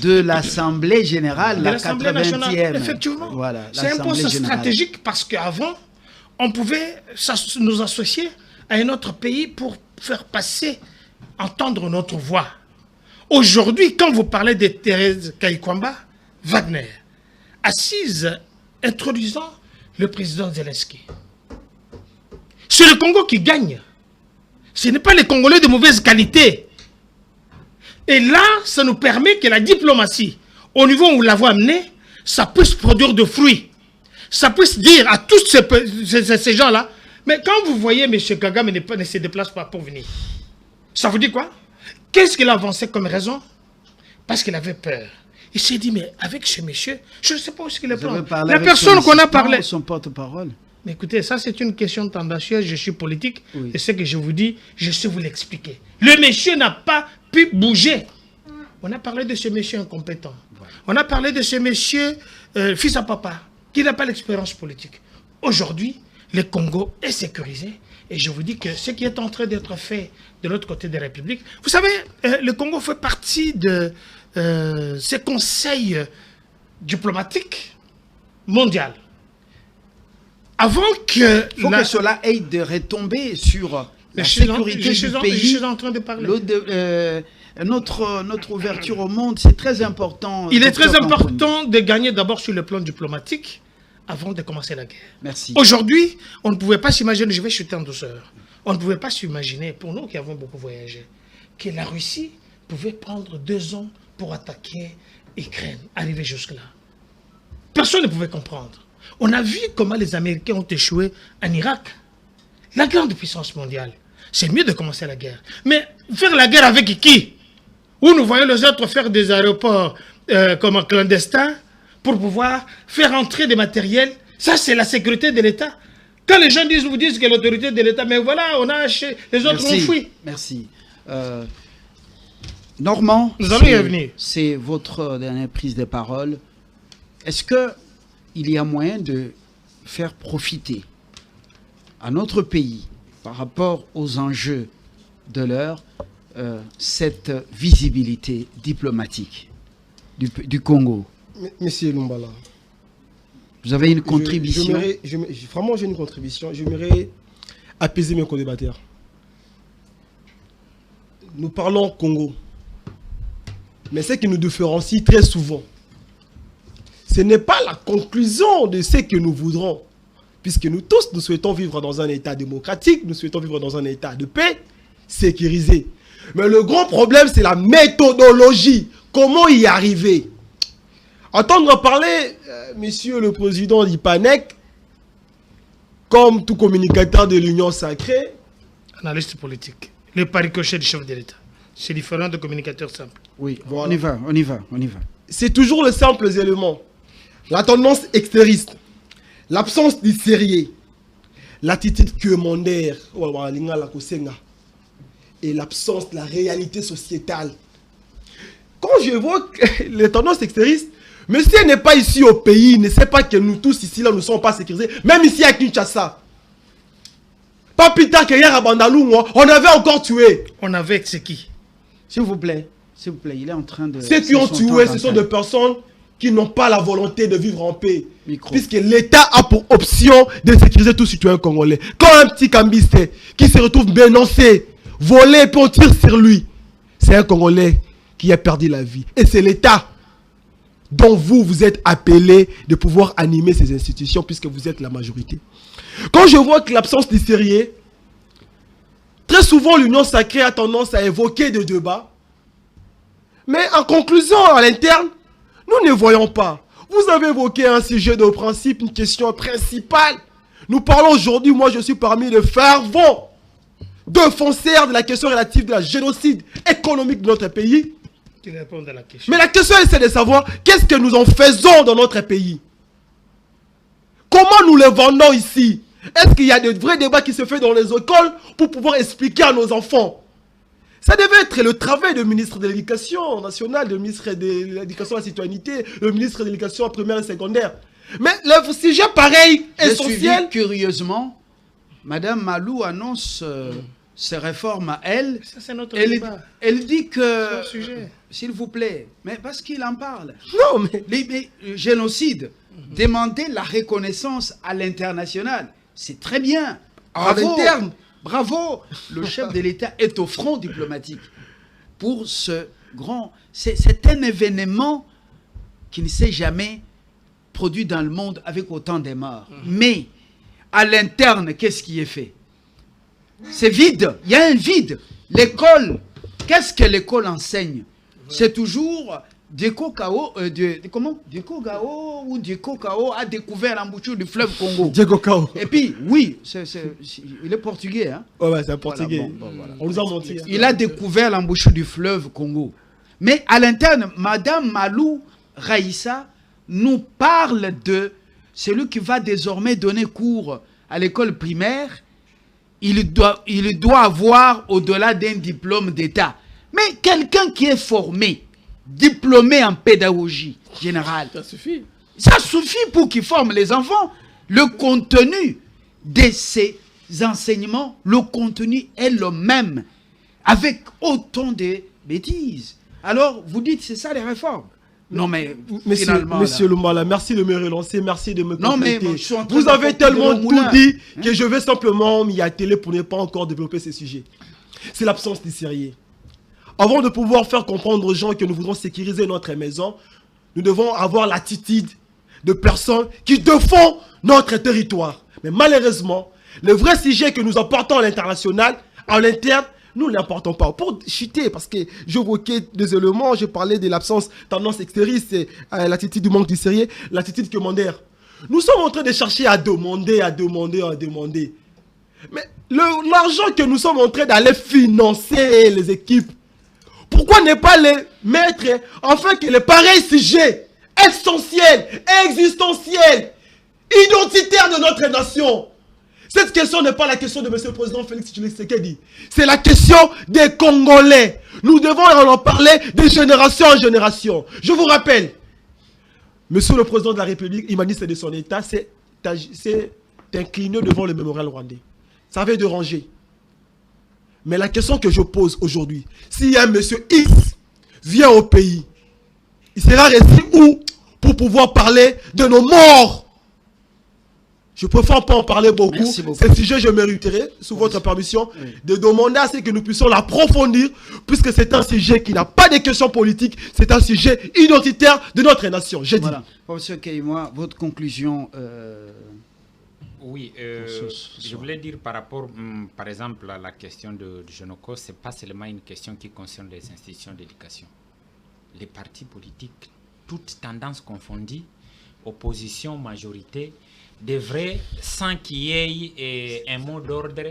de l'Assemblée générale, la 80e. Effectivement. Voilà, c'est un poste stratégique parce qu'avant, on pouvait nous associer à un autre pays pour faire passer, entendre notre voix. Aujourd'hui, quand vous parlez de Thérèse Kaikwamba, Wagner, assise, introduisant le président Zelensky. C'est le Congo qui gagne. Ce n'est pas les Congolais de mauvaise qualité. Et là, ça nous permet que la diplomatie, au niveau où on l'a amené, ça puisse produire de fruits. Ça puisse dire à tous ces gens-là, mais quand vous voyez M. Kagame ne se déplace pas pour venir, ça vous dit quoi? Qu'est-ce qu'il a avancé comme raison? Parce qu'il avait peur. Il s'est dit, mais avec ce monsieur, je ne sais pas où est-ce qu'il est prend. La personne qu'on a parlé... Son porte-parole. Mais écoutez, ça c'est une question tendancieuse, je suis politique, oui. Et ce que je vous dis, je sais vous l'expliquer. Le monsieur n'a pas pu bouger. On a parlé de ce monsieur incompétent. Voilà. On a parlé de ce monsieur fils à papa, qui n'a pas l'expérience politique. Aujourd'hui, le Congo est sécurisé. Et je vous dis que ce qui est en train d'être fait de l'autre côté des républiques, vous savez, le Congo fait partie de ces conseils diplomatiques mondiaux. Avant que... Il faut que cela aide de retomber sur la sécurité du pays. Je suis en train de parler. Notre ouverture au monde, c'est très important. Il est très important de gagner d'abord sur le plan diplomatique avant de commencer la guerre. Merci. Aujourd'hui, on ne pouvait pas s'imaginer, je vais chuter en douceur, on ne pouvait pas s'imaginer, pour nous qui avons beaucoup voyagé, que la Russie pouvait prendre 2 ans pour attaquer l'Ukraine, arriver jusque-là. Personne ne pouvait comprendre. On a vu comment les Américains ont échoué en Irak. La grande puissance mondiale. c'est mieux de commencer la guerre. Mais faire la guerre avec qui? Où nous voyons les autres faire des aéroports comme un clandestin pour pouvoir faire entrer des matériels. Ça, c'est la sécurité de l'État. Quand les gens vous disent que l'autorité de l'État, mais voilà, on a acheté, les autres ont fui. Merci. Normand, nous allons y revenir. C'est votre dernière prise de parole. Est-ce qu'il y a moyen de faire profiter à notre pays, par rapport aux enjeux de l'heure, cette visibilité diplomatique du Congo? Monsieur Lumbala, vous avez une contribution? Vraiment, j'ai une contribution. J'aimerais apaiser mes co-débatteurs. Nous parlons Congo. Mais ce qui nous différencie très souvent, ce n'est pas la conclusion de ce que nous voudrons. Puisque nous tous, nous souhaitons vivre dans un état démocratique, nous souhaitons vivre dans un état de paix, sécurisé. Mais le grand problème, c'est la méthodologie. Comment y arriver? Entendre parler, monsieur le président d'IPANEC, comme tout communicateur de l'Union sacrée. Analyste politique. Le paricochet du chef de l'État. C'est différent de communicateur simple. Oui, voilà. on y va. C'est toujours les simples éléments. La tendance extériste, l'absence du sérieux, l'attitude quémandaire, et l'absence de la réalité sociétale. Quand j'évoque les tendances extrémistes, monsieur n'est pas ici au pays, ne sait pas que nous tous ici, là, nous ne sommes pas sécurisés. Même ici à Kinshasa. Pas plus tard qu'hier à Bandalou, on avait encore tué. On avait c'est qui? S'il vous plaît, il est en train de... Ceux qui ont tué, ce sont des personnes qui n'ont pas la volonté de vivre en paix. Puisque l'État a pour option de sécuriser tout citoyen congolais. Quand un petit cambiste qui se retrouve dénoncé, volé, puis on tire sur lui, c'est un Congolais qui a perdu la vie. Et c'est l'État dont vous êtes appelé de pouvoir animer ces institutions puisque vous êtes la majorité. Quand je vois que l'absence de sérieux, très souvent l'Union sacrée a tendance à évoquer des débats. Mais en conclusion, à l'interne, nous ne voyons pas. Vous avez évoqué un sujet de principe, une question principale. Nous parlons aujourd'hui, moi je suis parmi les fervents défenseurs de la question relative de la génocide économique de notre pays. Mais la question c'est de savoir qu'est-ce que nous en faisons dans notre pays. Comment nous le vendons ici? Est-ce qu'il y a de vrais débats qui se font dans les écoles pour pouvoir expliquer à nos enfants? Ça devait être le travail du ministre de l'Éducation nationale, du ministre de l'Éducation à la citoyenneté, le ministre de l'Éducation primaire et secondaire. Mais le sujet pareil, essentiel... Curieusement, Madame Malou annonce ses réformes à elle. Ça, c'est notre débat. Elle dit que... sujet. S'il vous plaît, mais parce qu'il en parle. Non, mais... Le génocide, demander la reconnaissance à l'international, c'est très bien. À l'interne. Bravo, le chef de l'État est au front diplomatique pour ce grand... C'est un événement qui ne s'est jamais produit dans le monde avec autant de morts. Mais à l'interne, qu'est-ce qui est fait? C'est vide, il y a un vide. L'école, qu'est-ce que l'école enseigne? C'est toujours... Diego Cao a découvert l'embouchure du fleuve Congo. Diego Cao. Et puis, oui, il est portugais. Hein? Ouais, c'est un portugais. Voilà. On nous a menti. Il a découvert l'embouchure du fleuve Congo. Mais à l'interne, Madame Malou Raïssa nous parle de celui qui va désormais donner cours à l'école primaire. Il doit avoir au-delà d'un diplôme d'État. Mais quelqu'un qui est formé, diplômé en pédagogie générale. Ça suffit. Ça suffit pour qu'ils forment les enfants. Le contenu de ces enseignements, le contenu est le même, avec autant de bêtises. Alors, vous dites, c'est ça les réformes? Non, mais finalement... Monsieur Lumbala, merci de me relancer, merci de me compléter. Mais vous avez tellement tout dit que je vais simplement m'y atteler pour ne pas encore développer ces sujets. C'est l'absence de sérieux. Avant de pouvoir faire comprendre aux gens que nous voudrons sécuriser notre maison, nous devons avoir l'attitude de personnes qui défendent notre territoire. Mais malheureusement, le vrai sujet que nous apportons à l'international, à l'interne, nous ne l'apportons pas. Pour chuter, parce que j'évoquais des éléments, je parlais de l'absence tendance extériste, c'est l'attitude du manque de sérieux, l'attitude quémandaire. Nous sommes en train de chercher à demander. Mais l'argent que nous sommes en train d'aller financer les équipes, pourquoi ne pas les mettre afin que les pareils sujets essentiels, existentiels, identitaires de notre nation? Cette question n'est pas la question de M. le Président Félix Tshisekedi. C'est la question des Congolais. Nous devons en parler de génération en génération. Je vous rappelle, M. le Président de la République, il m'a dit que c'est de son État, c'est incliné devant le mémorial rwandais. Ça avait dérangé. Mais la question que je pose aujourd'hui, si un monsieur X vient au pays, il sera resté où pour pouvoir parler de nos morts? Je préfère pas en parler beaucoup. Ce sujet, je mériterai, sous votre permission, de demander à ce que nous puissions l'approfondir, puisque c'est un sujet qui n'a pas de questions politiques, c'est un sujet identitaire de notre nation. J'ai dit. Professeur Kaymoa, votre conclusion. Oui, je voulais dire par rapport, par exemple, à la question de Jonoko, ce n'est pas seulement une question qui concerne les institutions d'éducation. Les partis politiques, toutes tendances confondues, opposition, majorité, devrait, sans qu'il y ait un mot d'ordre,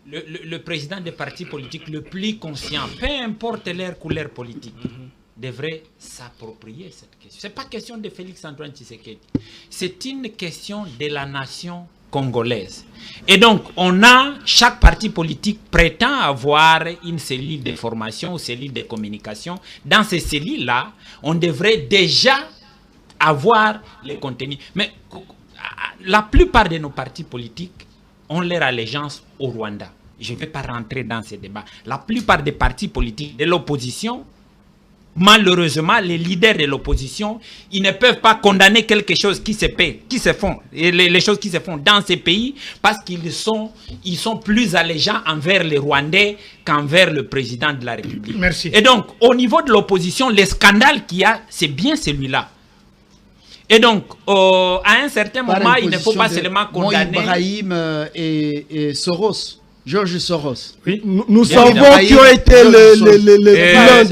le président des partis politiques le plus conscient, peu importe leur couleur politique, devrait s'approprier cette question. Ce n'est pas question de Félix-Antoine Tshisekedi, c'est une question de la nation congolaise. Et donc, chaque parti politique prétend avoir une cellule de formation ou cellule de communication. Dans ces cellules-là, on devrait déjà avoir les contenus. Mais la plupart de nos partis politiques ont leur allégeance au Rwanda. Je ne vais pas rentrer dans ces débats. La plupart des partis politiques de l'opposition, malheureusement, les leaders de l'opposition, ils ne peuvent pas condamner quelque chose qui se font, les choses qui se font dans ces pays, parce qu'ils sont plus allégeants envers les Rwandais qu'envers le président de la République. Merci. Et donc, au niveau de l'opposition, les scandales qu'il y a, c'est bien celui-là. Et donc, à un certain moment, il ne faut pas seulement condamner... Ibrahim et Soros, Georges Soros. Oui, nous savons qui ont été les plans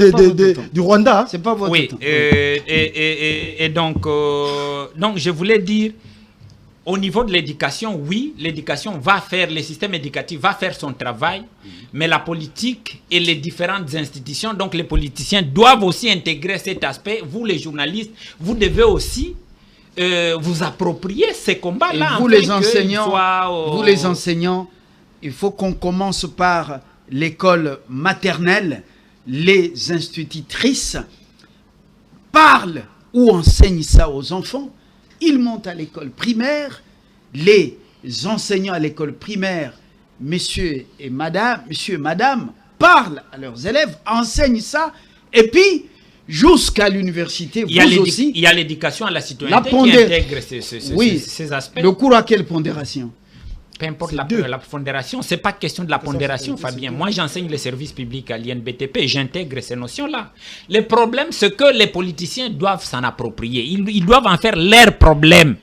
du Rwanda. C'est pas votre temps. Et donc, je voulais dire, au niveau de l'éducation, oui, l'éducation va faire, le système éducatif va faire son travail, mais la politique et les différentes institutions, donc les politiciens doivent aussi intégrer cet aspect. Vous, les journalistes, vous devez aussi vous approprier ces combats-là. Vous, les enseignants, il faut qu'on commence par l'école maternelle. Les institutrices parlent ou enseignent ça aux enfants. Ils montent à l'école primaire. Les enseignants à l'école primaire, monsieur et madame, parlent à leurs élèves, enseignent ça. Et puis, jusqu'à l'université, il y a l'éducation à la citoyenneté qui intègre ces aspects. Le cours à quelle pondération? Peu importe la pondération, ce n'est pas question de la pondération, Fabien. Moi, j'enseigne les services publics à l'INBTP et j'intègre ces notions-là. Le problème, c'est que les politiciens doivent s'en approprier. Ils doivent en faire leur problème.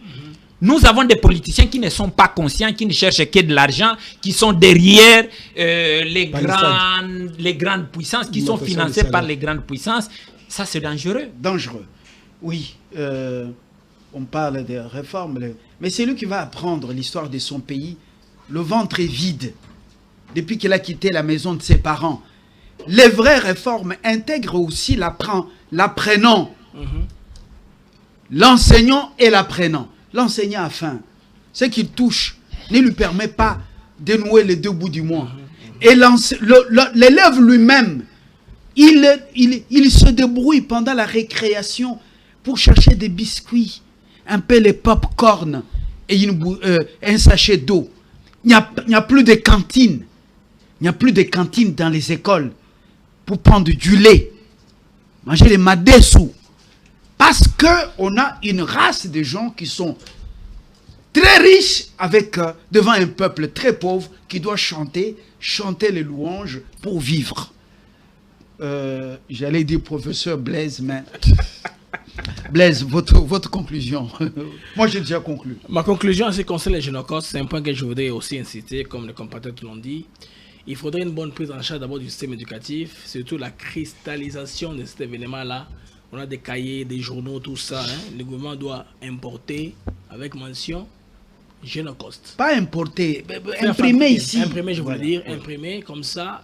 Nous avons des politiciens qui ne sont pas conscients, qui ne cherchent que de l'argent, qui sont derrière les grandes puissances, qui sont financées par les grandes puissances. Ça, c'est dangereux. Dangereux. Oui, on parle de réformes, mais c'est lui qui va apprendre l'histoire de son pays. Le ventre est vide depuis qu'il a quitté la maison de ses parents. Les vraies réformes intègrent aussi l'apprenant. L'enseignant et l'apprenant. L'enseignant a faim. Ce qu'il touche ne lui permet pas de nouer les deux bouts du mois. Et l'élève lui-même, il se débrouille pendant la récréation pour chercher des biscuits, un peu les pop-corn et un sachet d'eau. Il n'y a plus de cantine. Il n'y a plus de cantine dans les écoles pour prendre du lait, manger les madessous. Parce qu'on a une race de gens qui sont très riches devant un peuple très pauvre qui doit chanter les louanges pour vivre. J'allais dire professeur Blaise, mais... Blaise, votre conclusion. Moi, j'ai déjà conclu. Ma conclusion en ce qui concerne les génocostes, c'est un point que je voudrais aussi inciter, comme les compatriotes l'ont dit. Il faudrait une bonne prise en charge d'abord du système éducatif, surtout la cristallisation de cet événement-là. On a des cahiers, des journaux, tout ça. Le gouvernement doit importer avec mention Génocost. Pas importé, imprimé ici. Imprimé, je voulais Voilà. dire, imprimé comme ça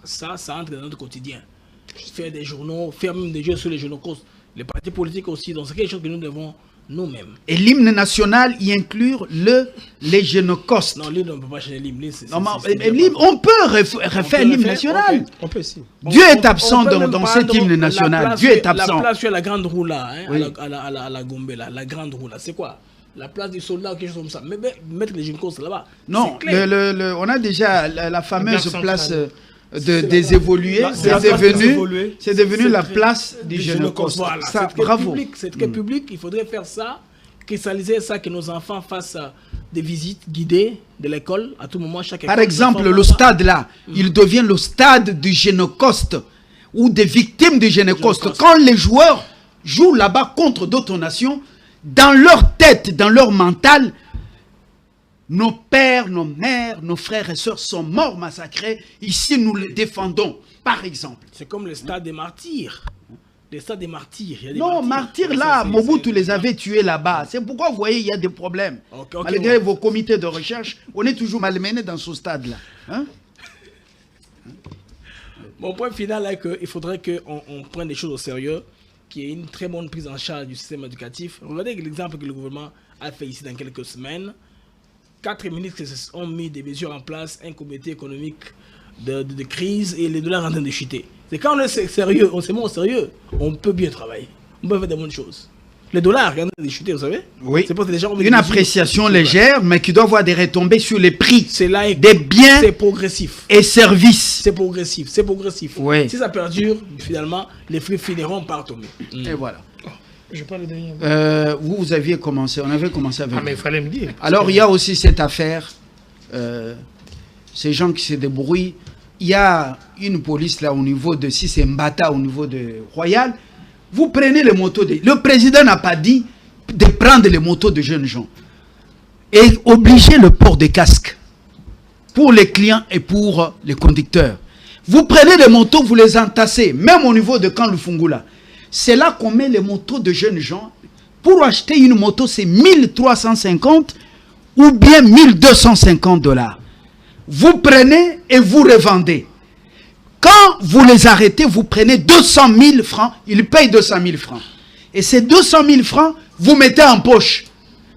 entre dans notre quotidien. Faire des journaux, faire même des jeux sur les génocosts. Les partis politiques aussi, donc c'est quelque chose que nous devons nous-mêmes. Et l'hymne national y inclure les génocostes. Non, l'hymne, on ne peut pas changer l'hymne. Non, mais l'hymne, on peut refaire l'hymne national. ok. On peut si. Dieu est absent On peut même dans prendre cet hymne la national. place Dieu est La absent. place sur la grande roue là, hein, Oui. à la Gombe là, la grande roue là, c'est quoi? La place du soldat ou quelque chose comme ça. Mais mettre les génocostes là-bas. Non, c'est clair. on a déjà la fameuse Gare place centrale. des évolués. C'est la place des évolués. C'est devenu la très- place du du génocostes. Voilà, Ça, c'est très bravo. public, c'est très public. Il faudrait faire ça, cristalliser ça, que nos enfants fassent des visites guidées de l'école à tout moment. Chaque Par école, exemple, les enfants le vont stade là, il devient le stade du génocoste ou des victimes du génocoste. Génocoste. Quand les joueurs jouent là-bas contre d'autres nations, dans leur tête, dans leur mental, nos pères, nos mères, nos frères et sœurs sont morts massacrés. Ici, nous les défendons, par exemple. C'est comme le stade des martyrs. Les stades des martyrs. Il y a des Non, martyrs là, Mobutu les avait tués là-bas. C'est pourquoi vous voyez, il y a des problèmes. Ok, Malgré ouais. vos comités de recherche, on est toujours malmenés dans ce stade-là. Hein? Mon point final est qu'il faudrait qu'on prenne des choses au sérieux, qu'il y ait une très bonne prise en charge du système éducatif. Regardez l'exemple que le gouvernement a fait ici dans quelques semaines. 4 ministres ont mis des mesures en place, un comité économique de crise et les dollars en train de chuter. C'est quand on est sérieux, on se met au sérieux, on peut bien travailler. On peut faire des bonnes choses. Les dollars sont en train de chuter, vous savez? Oui. C'est parce que les gens ont mis Une des mesures. appréciation légère, mais qui doit avoir des retombées sur les prix C'est là des biens c'est progressif. et services. C'est progressif, c'est progressif. Oui. Si ça perdure, finalement, les fruits finiront par tomber. Et voilà. Je parle de dernier. Vous aviez commencé, on avait commencé avec Ah, mais il vous. fallait me dire. Alors, il y a aussi cette affaire, ces gens qui se débrouillent. Il y a une police là au niveau de, si c'est Mbata, au niveau de Royal. Vous prenez les motos. Le président n'a pas dit de prendre les motos de jeunes gens. Et obliger le port des casques pour les clients et pour les conducteurs. Vous prenez les motos, vous les entassez, même au niveau de Camp Lufungula. C'est là qu'on met les motos de jeunes gens. Pour acheter une moto, c'est 1350 ou bien 1250 $. Vous prenez et vous revendez. Quand vous les arrêtez, vous prenez 200 000 francs. Ils payent 200 000 francs. Et ces 200 000 francs, vous mettez en poche.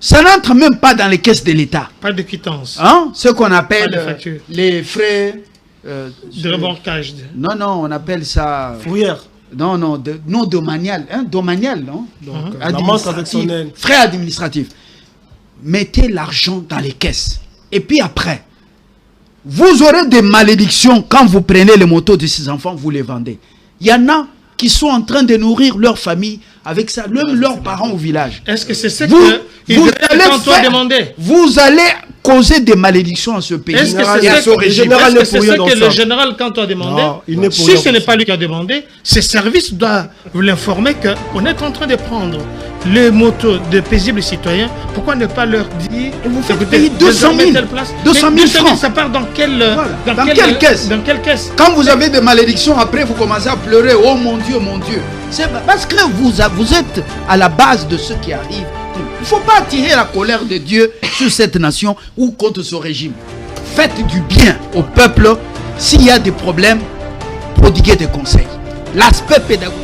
Ça n'entre même pas dans les caisses de l'État. Pas de quittance. Hein? Ce qu'on Pas appelle de facture. les frais... De remorquage. non, non, on appelle ça... Fourrière. Non, non, non domanial. Hein? Domanial, non? Donc, Administratif. l'amende transactionnelle. Frais administratifs. Mettez l'argent dans les caisses. Et puis après, vous aurez des malédictions quand vous prenez les motos de ces enfants, vous les vendez. Il y en a qui sont en train de nourrir leur famille avec ça, même leurs parents au village. Est-ce que c'est ce Vous, que vous Israël allez Kanto a demandé? vous allez causer des malédictions à ce pays. Est-ce que et à c'est ce ce régime. général est-ce que n'est c'est pour ce rien dans que le ça. général Kanto a demandé? Non, il n'est pour Si rien ce dans n'est ça. pas lui qui a demandé, ses services doivent l'informer qu'on est en train de prendre les motos de paisibles citoyens. Pourquoi ne pas leur dire Et vous faites écoutez, payer 200 000, désormais telle place. 200 000 Mais francs. Ça part dans quelle, Voilà. Dans quelle caisse? Dans quelle caisse? Quand vous avez des malédictions, après vous commencez à pleurer. Oh mon Dieu, mon Dieu. C'est parce que vous êtes à la base de ce qui arrive. Il ne faut pas attirer la colère de Dieu sur cette nation ou contre ce régime. Faites du bien au peuple. S'il y a des problèmes, prodiguez des conseils. L'aspect pédagogique.